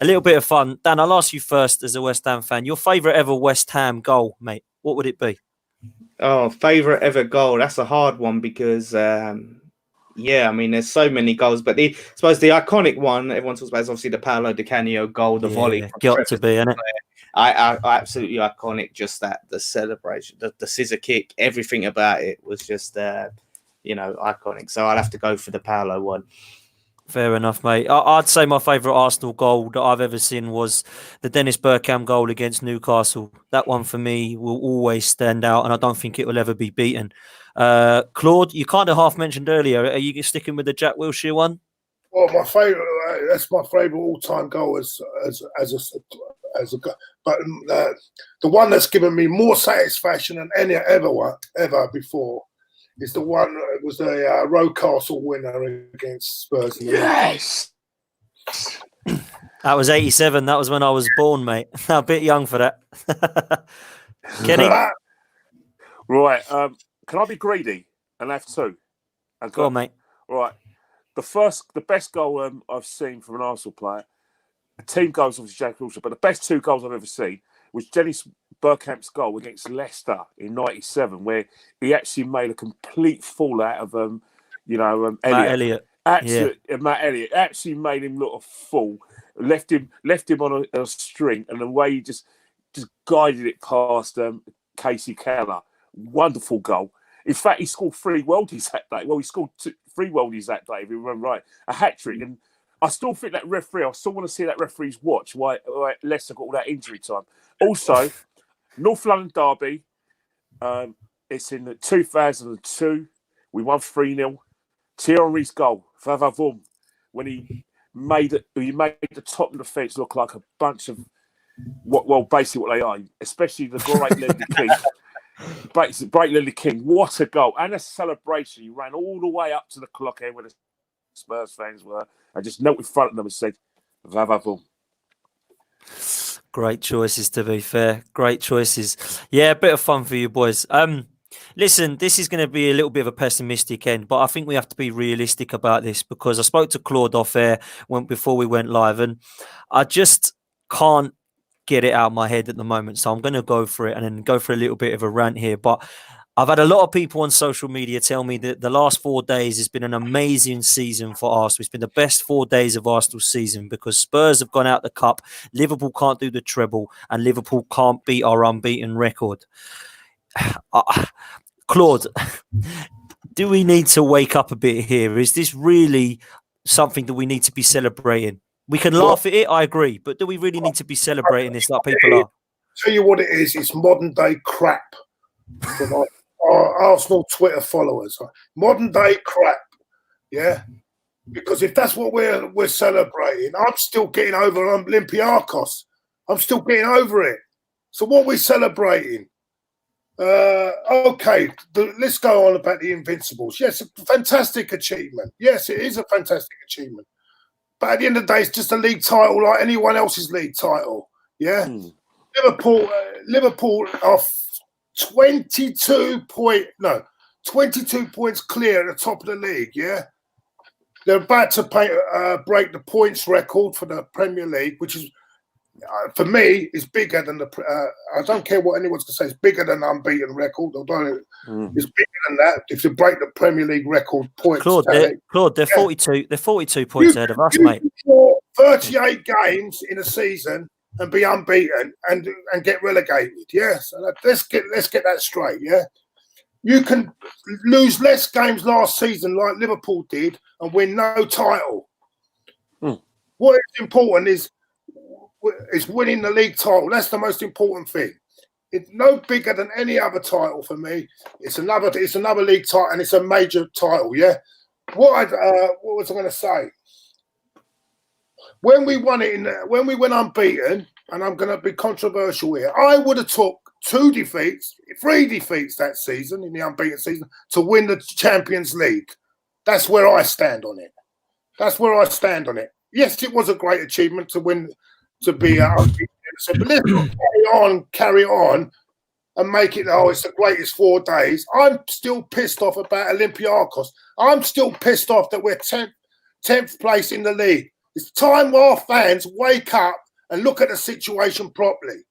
little bit of fun. Dan, I'll ask you first as a West Ham fan. Your favourite ever West Ham goal, mate? What would it be? Oh, favourite ever goal? That's a hard one because... yeah, I mean, there's so many goals, but I suppose the iconic one everyone talks about is obviously the Paolo Di Canio goal, the volley. Got to be, innit? I absolutely iconic. Just the celebration, the scissor kick, everything about it was just, iconic. So I'll have to go for the Paolo one. Fair enough, mate. I'd say my favourite Arsenal goal that I've ever seen was the Dennis Bergkamp goal against Newcastle. That one for me will always stand out, and I don't think it will ever be beaten. Claude, you kind of half mentioned earlier. Are you sticking with the Jack Wilshere one? Well, my favourite. That's my favourite all-time goal as a goal. But the one that's given me more satisfaction than any ever before is the one that was the Rocastle winner against Spurs. Yes. That was 87. That was when I was born, mate. A bit young for that. Kenny? Right. Can I be greedy and have two? Go on, mate. Right. The best goal I've seen from an Arsenal player, the team goals obviously Jack Wilshere, but the best two goals I've ever seen was Dennis Bergkamp's goal against Leicester in '97, where he actually made a complete fool out of Elliott. Matt Elliott. Matt Elliott actually made him look a fool. Left him on a string, and the way he just guided it past Casey Keller. Wonderful goal. In fact, he scored 3 worldies that day. Well, he scored 3 worldies that day, if you remember right. A hat-trick. And I still think that referee, I still want to see that referee's watch, why Leicester got all that injury time. Also, North London derby, it's in 2002. We won 3-0. Thierry Henry's goal, Vavavoom, when he made the top of the fence look like a bunch of, basically what they are, especially the great Ledley King. Break Lily King, what a goal. And a celebration. He ran all the way up to the clock end where the Spurs fans were and just knelt in front of them and said, Vavavoom. Great choices, to be fair. Great choices. Yeah, a bit of fun for you boys. Listen, this is going to be a little bit of a pessimistic end, but I think we have to be realistic about this because I spoke to Claude off air before we went live, and I just can't get it out of my head at the moment. So I'm going to go for it and then go for a little bit of a rant here. But I've had a lot of people on social media tell me that the last 4 days has been an amazing season for Arsenal. It's been the best 4 days of Arsenal's season because Spurs have gone out the cup, Liverpool can't do the treble, and Liverpool can't beat our unbeaten record. Claude, do we need to wake up a bit here? Is this really something that we need to be celebrating? We can laugh at it, I agree, but do we really need to be celebrating this like people are? Tell you what it is, it's modern day crap from our Arsenal Twitter followers. Modern day crap, yeah? Because if that's what we're celebrating, I'm still getting over Olympiacos. I'm still getting over it. So what we're celebrating? Okay, let's go on about the Invincibles. Yes, a fantastic achievement. Yes, it is a fantastic achievement. But at the end of the day, it's just a league title like anyone else's league title. Yeah, Liverpool are 22 points clear at the top of the league. Yeah, they're about to break the points record for the Premier League, which is for me is bigger than I don't care what anyone's going to say. It's bigger than the unbeaten record. Although it's bigger than that. If you break the Premier League record points, Claude, they're 42. They're 42 points ahead of us, mate. 38 games in a season and be unbeaten and get relegated. Yes, let's get that straight. Yeah, you can lose less games last season like Liverpool did and win no title. What is important is winning the league title. That's the most important thing. It's no bigger than any other title for me. It's another league title and it's a major title. Yeah. What was I going to say? When we won it when we went unbeaten, and I'm going to be controversial here, I would have took 3 defeats that season in the unbeaten season to win the Champions League. That's where I stand on it. Yes, it was a great achievement to win. To be unbeaten. But let's not carry on and make it, it's the greatest 4 days. I'm still pissed off about Olympiacos. I'm still pissed off that we're 10th place in the league. It's time our fans wake up and look at the situation properly.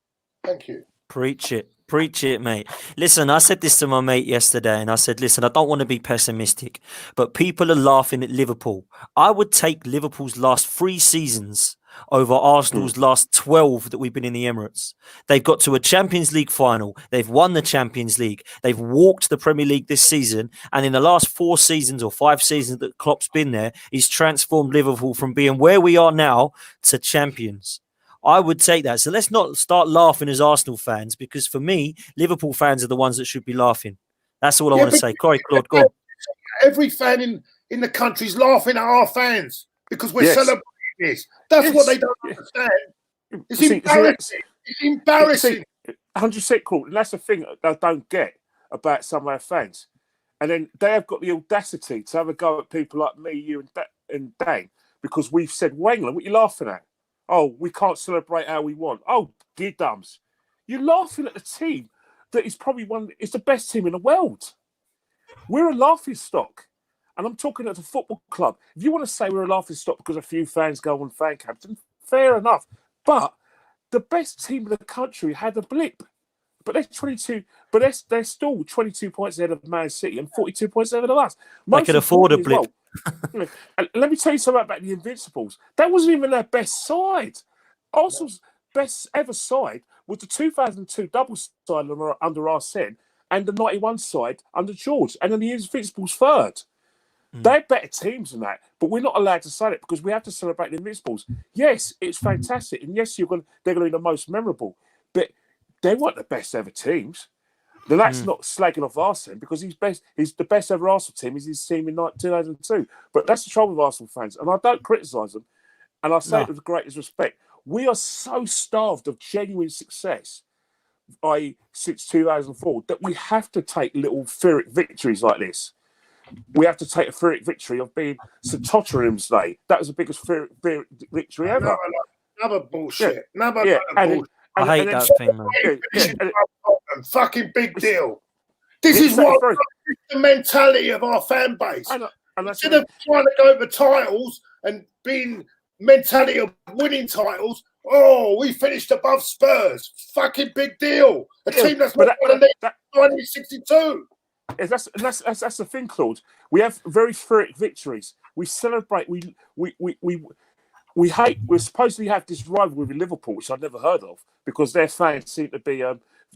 Thank you. Preach it, mate. Listen, I said this to my mate yesterday, and I said, listen, I don't want to be pessimistic, but people are laughing at Liverpool. I would take Liverpool's last 3 seasons over Arsenal's last 12 that we've been in the Emirates. They've got to a Champions League final. They've won the Champions League. They've walked the Premier League this season. And in the last 4 seasons or 5 seasons that Klopp's been there, he's transformed Liverpool from being where we are now to champions. I would take that. So let's not start laughing as Arsenal fans, because for me, Liverpool fans are the ones that should be laughing. That's all I want to say. Corey, Claude, go on. Every fan in the country is laughing at our fans because we're celebrating this. That's what they don't understand. It's embarrassing. It's embarrassing. 100% cool. And that's the thing I don't get about some of our fans. And then they have got the audacity to have a go at people like me, you, and Dan, because we've said, Wangler, what are you laughing at? Oh, we can't celebrate how we want. Oh, gear-dums. You're laughing at the team that is probably it's the best team in the world. We're a laughing stock. And I'm talking at a football club. If you want to say we're a laughing stock because a few fans go on fan camps, then fair enough. But the best team in the country had a blip. But they're 22. But they're still 22 points ahead of Man City and 42 points ahead of us. They can afford a blip. And let me tell you something about the Invincibles. That wasn't even their best side. Arsenal's best ever side was the 2002 double side under Arsene and the 91 side under George. And then the Invincibles third. They're better teams than that, but we're not allowed to say it because we have to celebrate the Invincibles. Yes, it's fantastic, and yes, they're going to be the most memorable, but they weren't the best ever teams. Now, that's not slagging off Arsene because he's the best ever Arsenal team is his team in 2002. But that's the trouble with Arsenal fans, and I don't criticise them, and I say it with the greatest respect. We are so starved of genuine success, since 2004, that we have to take little Pyrrhic victories like this. We have to take a Pyrrhic victory of being St Tottenham's Day. That was the biggest Pyrrhic victory ever. Another bullshit. And I hate that thing, man. Fucking big deal. This is what the mentality of our fan base. Instead of trying to go for titles and being mentality of winning titles, we finished above Spurs. Fucking big deal. A team that's not won in 1962. That's the thing, Claude. We have very ferric victories. We celebrate. We hate. We supposedly have this rivalry with Liverpool, which I've never heard of, because their fans seem to be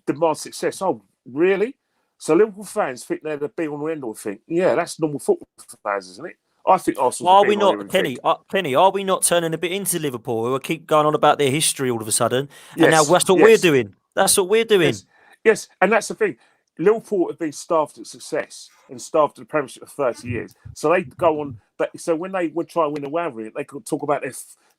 demand success. Oh, really? So Liverpool fans think they're the be-all and end-all thing. Yeah, that's normal football fans, isn't it? I think Arsenal. Are we not, Kenny? Kenny, are we not turning a bit into Liverpool? We will keep going on about their history all of a sudden, and now that's what we're doing. That's what we're doing. Yes, and that's the thing. Liverpool have been starved at success and starved at the Premiership for 30 years. So they go on. So when they would try and win the rivalry, they could talk about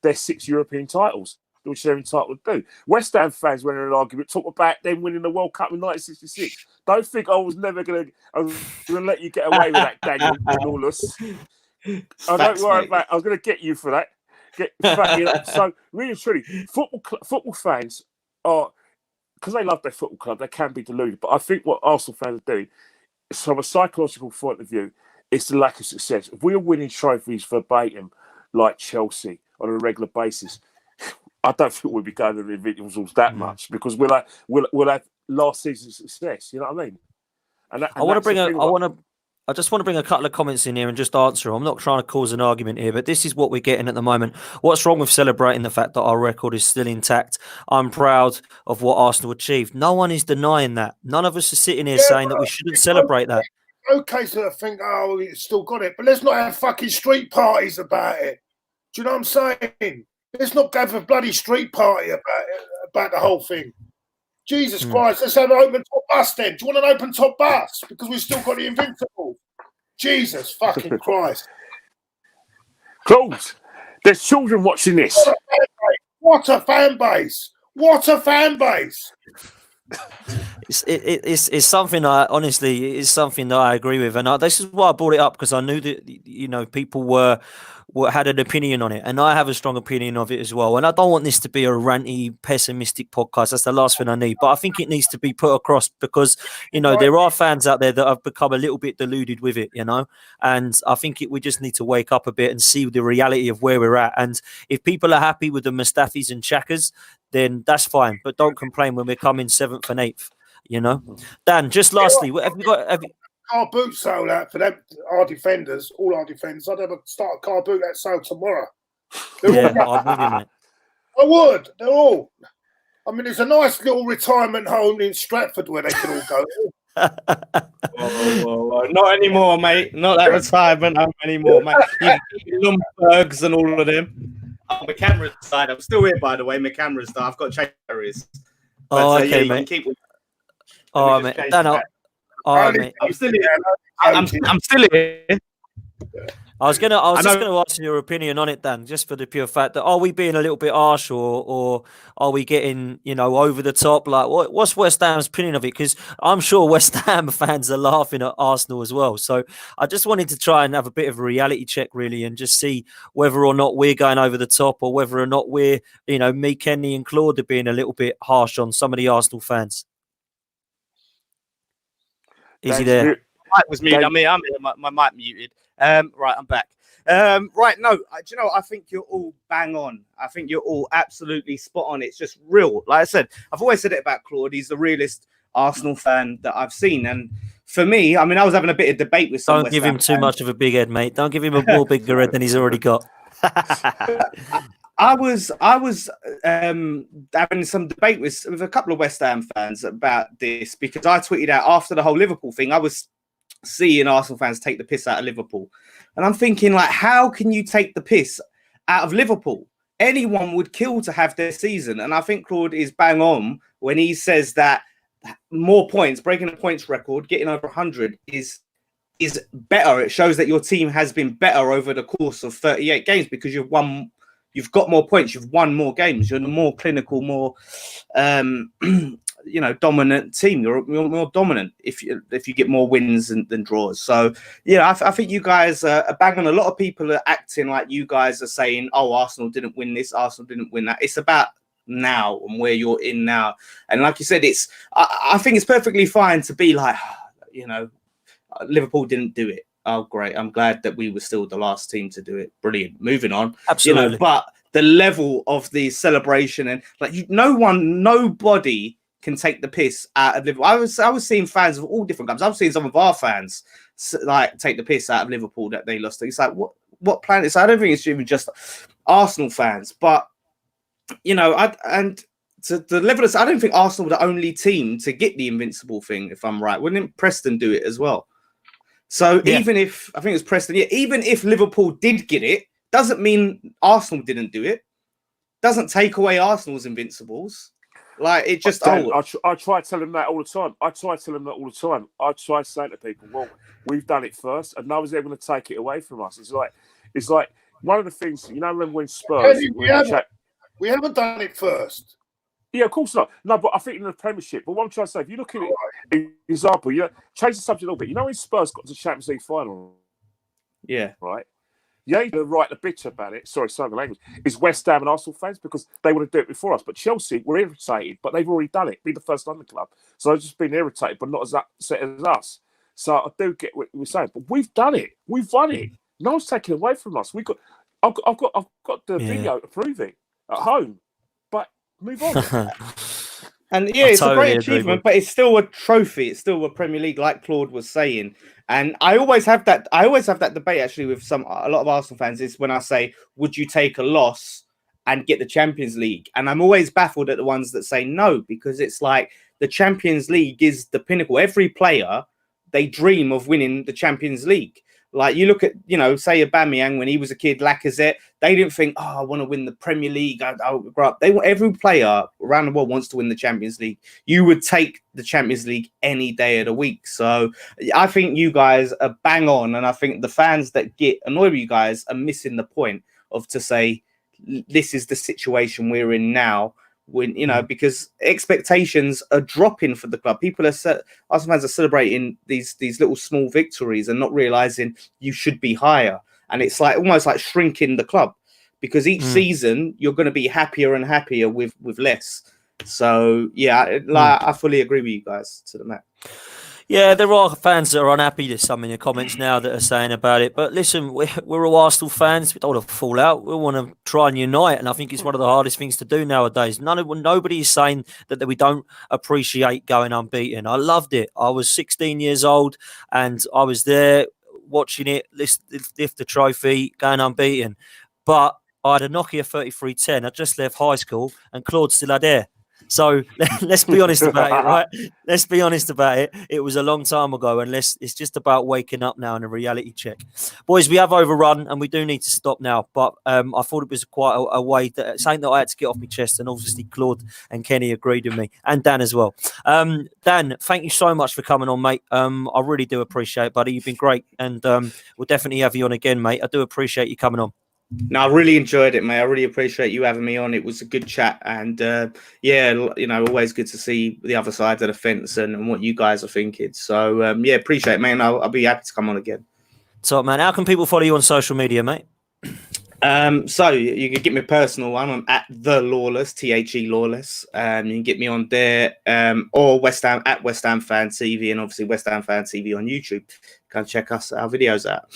their 6 European titles, which they're entitled to do. West Ham fans, when in an argument, talk about them winning the World Cup in 1966. Don't think I was going to let you get away with that, Daniel Lawless. Don't worry about it. I was going to get you for that. So really, truly, football fans are, because they love their football club, they can be deluded. But I think what Arsenal fans are doing, from a psychological point of view, is the lack of success. If we are winning trophies verbatim, like Chelsea, on a regular basis, I don't think we'll be going to the individuals that much, because we'll have last season's success. You know what I mean? I just want to bring a couple of comments in here and just answer them. I'm not trying to cause an argument here, but this is what we're getting at the moment. What's wrong with celebrating the fact that our record is still intact? I'm proud of what Arsenal achieved. No one is denying that. None of us are sitting here saying that we shouldn't celebrate that. Okay, so I think, we still got it, but let's not have fucking street parties about it. Do you know what I'm saying? Let's not have a bloody street party about the whole thing. Jesus Christ, let's have an open top bus then. Do you want an open top bus? Because we've still got the Invincible. Jesus fucking Christ. Close. There's children watching this. What a fan base. What a fan base. It's something it's something that I agree with, and this is why I brought it up, because I knew that people had an opinion on it, and I have a strong opinion of it as well. And I don't want this to be a ranty, pessimistic podcast. That's the last thing I need. But I think it needs to be put across, because there are fans out there that have become a little bit deluded with it. And I think we just need to wake up a bit and see the reality of where we're at. And if people are happy with the Mustafis and Chakas, then that's fine. But don't complain when we're coming 7th and 8th. Dan, just lastly, have you got? Car boot sale out for them, our defenders, all our defenders. I'd have a start a car boot that sale tomorrow. I would. They're all. I mean, it's a nice little retirement home in Stratford where they can all go. Not anymore, mate. Not that retirement home anymore, mate. Lumbergs and all of them. My camera's died. I'm still here, by the way. My camera's died. I've got to change batteries. Okay, mate. Mate. Dan, mate. I'm still here. I'm still here. I was gonna ask your opinion on it, Dan, just for the pure fact that, are we being a little bit harsh, or are we getting over the top? Like, what's West Ham's opinion of it? Because I'm sure West Ham fans are laughing at Arsenal as well. So I just wanted to try and have a bit of a reality check, really, and just see whether or not we're going over the top, or whether or not we're, me, Kenny, and Claude are being a little bit harsh on some of the Arsenal fans. Is he there? Mic was muted. I'm here. My mic muted. Right, I'm back. Right, no, I think you're all bang on. I think you're all absolutely spot on. It's just real. Like I said, I've always said it about Claude. He's the realest Arsenal fan that I've seen. And for me, I mean, I was having a bit of debate with some. Don't give him too much of a big head, mate. Don't give him a more bigger head than he's already got. I was having some debate with a couple of West Ham fans about this, because I tweeted out after the whole Liverpool thing, I was seeing Arsenal fans take the piss out of Liverpool. And I'm thinking, like, how can you take the piss out of Liverpool? Anyone would kill to have their season. And I think Claude is bang on when he says that more points, breaking a points record, getting over 100 is better. It shows that your team has been better over the course of 38 games, because you've got more points, you've won more games, you're the more clinical, more dominant team. You're more dominant if you get more wins than draws. So I think you guys are banging. A lot of people are acting like you guys are saying, "Oh, Arsenal didn't win this, Arsenal didn't win that." It's about now and where you're in now. And like you said, I think it's perfectly fine to be like, Liverpool didn't do it. Oh, great. I'm glad that we were still the last team to do it. Brilliant. Moving on. Absolutely. But the level of the celebration and nobody can take the piss out of Liverpool. I was seeing fans of all different clubs. I was seeing some of our fans like take the piss out of Liverpool that they lost. It's like, what planet? So I don't think it's even just Arsenal fans, but to the level of, I don't think Arsenal were the only team to get the invincible thing, if I'm right. Wouldn't Preston do it as well? So even if, I think it was Preston, even if Liverpool did get it, doesn't mean Arsenal didn't do it. Doesn't take away Arsenal's invincibles. Like, it just... I try to tell them that all the time. I try to say to people, well, we've done it first, and no one's ever going to take it away from us. It's like one of the things, remember when Spurs... We haven't done it first. Yeah, of course not. No, but I think in the Premiership. But what I'm trying to say, if you look at it, example, change the subject a little bit. When Spurs got to the Champions League final, right? The only to write the bitch about it, sorry the language, is West Ham and Arsenal fans because they want to do it before us. But Chelsea were irritated, but they've already done it. Be the first London club, so they've just been irritated, but not as upset as us. So I do get what you're saying, but we've done it. We've won it. No one's taken it away from us. I've got the video to prove it at home. Move on. And it's a great achievement, but it's still a trophy. It's still a Premier League, like Claude was saying. And I always have that debate actually with a lot of Arsenal fans is when I say, would you take a loss and get the Champions League? And I'm always baffled at the ones that say no, because it's like the Champions League is the pinnacle. Every player, they dream of winning the Champions League. Like, you look at, say Aubameyang when he was a kid, Lacazette, they didn't think, I want to win the Premier League. I'll grow up. Every player around the world wants to win the Champions League. You would take the Champions League any day of the week. So I think you guys are bang on. And I think the fans that get annoyed with you guys are missing the point of to say, this is the situation we're in now. When because expectations are dropping for the club. Arsenal fans are celebrating these little small victories and not realizing you should be higher. And it's like almost like shrinking the club, because each season you're going to be happier and happier with less. So I fully agree with you guys to the max. Yeah, there are fans that are unhappy. There's some in the comments now that are saying about it. But listen, we're all Arsenal fans. We don't want to fall out. We want to try and unite. And I think it's one of the hardest things to do nowadays. Nobody is saying that we don't appreciate going unbeaten. I loved it. I was 16 years old and I was there watching it, lift the trophy, going unbeaten. But I had a Nokia 3310. I just left high school and Claude's still there. So let's be honest about it, right? Let's be honest about it. It was a long time ago, and it's just about waking up now and a reality check. Boys, we have overrun, and we do need to stop now. But I thought it was quite a way, something that I had to get off my chest, and obviously Claude and Kenny agreed with me, and Dan as well. Dan, thank you so much for coming on, mate. I really do appreciate it, buddy. You've been great, and we'll definitely have you on again, mate. I do appreciate you coming on. No, I really enjoyed it, mate. I really appreciate you having me on. It was a good chat, and always good to see the other side of the fence and what you guys are thinking. So appreciate it, mate. And I'll be happy to come on again. So, man, how can people follow you on social media, mate? So you can get me a personal one. I'm at the Lawless, THE Lawless. You can get me on there, or West Ham at West Ham Fan TV, and obviously West Ham Fan TV on YouTube. Come check our videos out.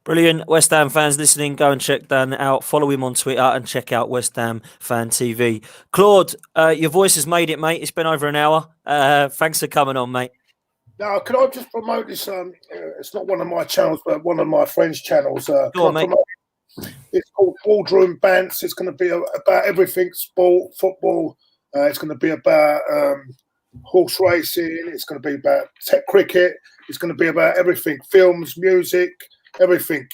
Brilliant. West Ham fans listening, go and check Dan out. Follow him on Twitter and check out West Ham Fan TV. Claude, your voice has made it, mate. It's been over an hour. Thanks for coming on, mate. Now, can I just promote this? It's not one of my channels, but one of my friends' channels. Go on, mate. It's called Boardroom Bants. It's going to be about everything sport, football. It's going to be about horse racing. It's going to be about tech cricket. It's going to be about everything, films, music. Everything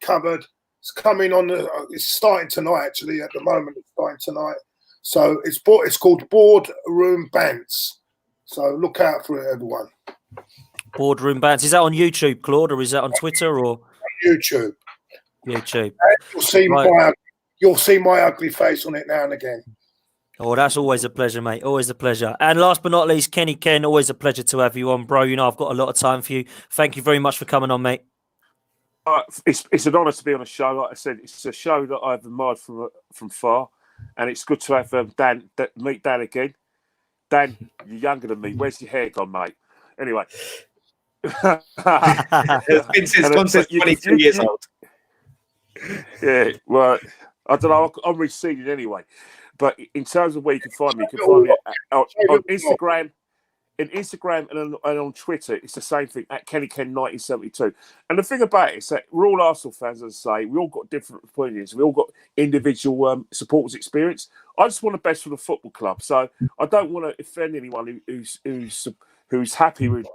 covered. It's coming on. It's starting tonight. Actually, at the moment, it's starting tonight. So it's called Boardroom Bants. So look out for it, everyone. Boardroom Bants. Is that on YouTube, Claude, or is that on Twitter or YouTube? YouTube. And you'll see my ugly face on it now and again. Oh, that's always a pleasure, mate. Always a pleasure. And last but not least, Kenny Ken. Always a pleasure to have you on, bro. I've got a lot of time for you. Thank you very much for coming on, mate. It's an honour to be on a show. Like I said, it's a show that I've admired from far. and it's good to have meet Dan again. Dan, you're younger than me. Where's your hair gone, mate? Anyway. It's gone since 22 years old. Yeah, well, I don't know. I'm receding anyway. But in terms of where you can find me, you can find me on Instagram. In Instagram and on Twitter, it's the same thing, at KennyKen1972. And the thing about it is that we're all Arsenal fans, as I say. We all got different opinions. We all got individual supporters' experience. I just want the best for the football club. So I don't want to offend anyone who's happy with.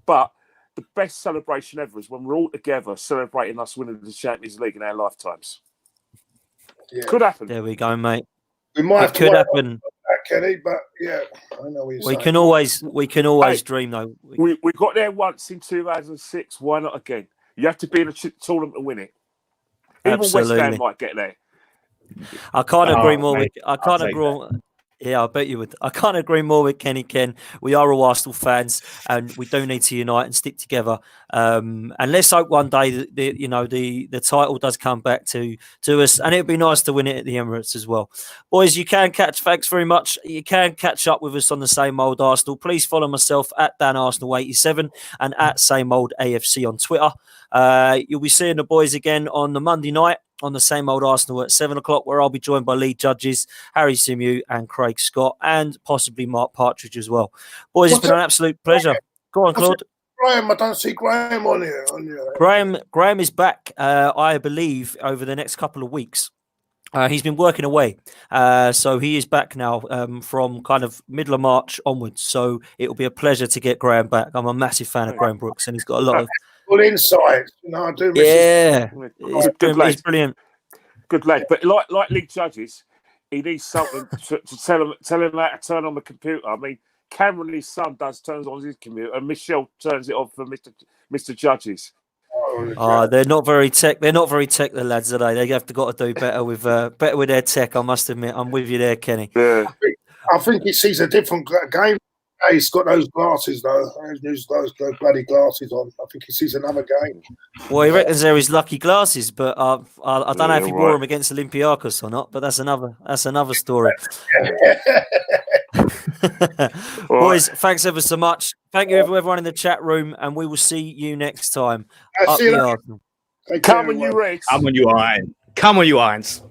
But the best celebration ever is when we're all together celebrating us winning the Champions League in our lifetimes. Yeah. Could happen. There we go, mate. We might have It could to happen. that, Kenny, but yeah, I know what you're saying. We can always dream, though. We got there once in 2006. Why not again? You have to be in a tournament to win it. Even Absolutely. West Ham might get there. I can't agree more. Mate, I can't agree. Yeah, I bet you would. I can't agree more with Kenny Ken. We are all Arsenal fans, and we do need to unite and stick together. And let's hope one day that the title does come back to us, and it'd be nice to win it at the Emirates as well. Boys, thanks very much. You can catch up with us on the Same Old Arsenal. Please follow myself at DanArsenal87 and at Same Old AFC on Twitter. You'll be seeing the boys again on the Monday night on the Same Old Arsenal at 7:00, where I'll be joined by lead judges Harry Simew and Craig Scott, and possibly Mark Partridge as well. Boys, it's been an absolute pleasure. Go on, Claude. Graham, I don't see Graham on here. Graham is back, I believe, over the next couple of weeks. He's been working away, so he is back now from kind of middle of March onwards. So it'll be a pleasure to get Graham back. I'm a massive fan of Graham Brooks, and he's got a lot of insight. I do. He's brilliant. Good lad. But like league judges, he needs something to tell him how to turn on the computer. I mean, Cameron, his son, turns on his computer, and Michelle turns it off for Mr. Judges. They're not very tech. They're not very tech, the lads, are they? They have got to do better with their tech. I must admit, I'm with you there, Kenny. Yeah. I think he sees a different game. He's got those glasses though. Those bloody glasses on. I think he sees another game. Well, he reckons they're his lucky glasses, but I don't know if he wore them against Olympiacos or not. But that's another story. Boys, thanks ever so much. Thank you everyone in the chat room, and we will see you next time. Come on, you Irons. Come on, you Irons.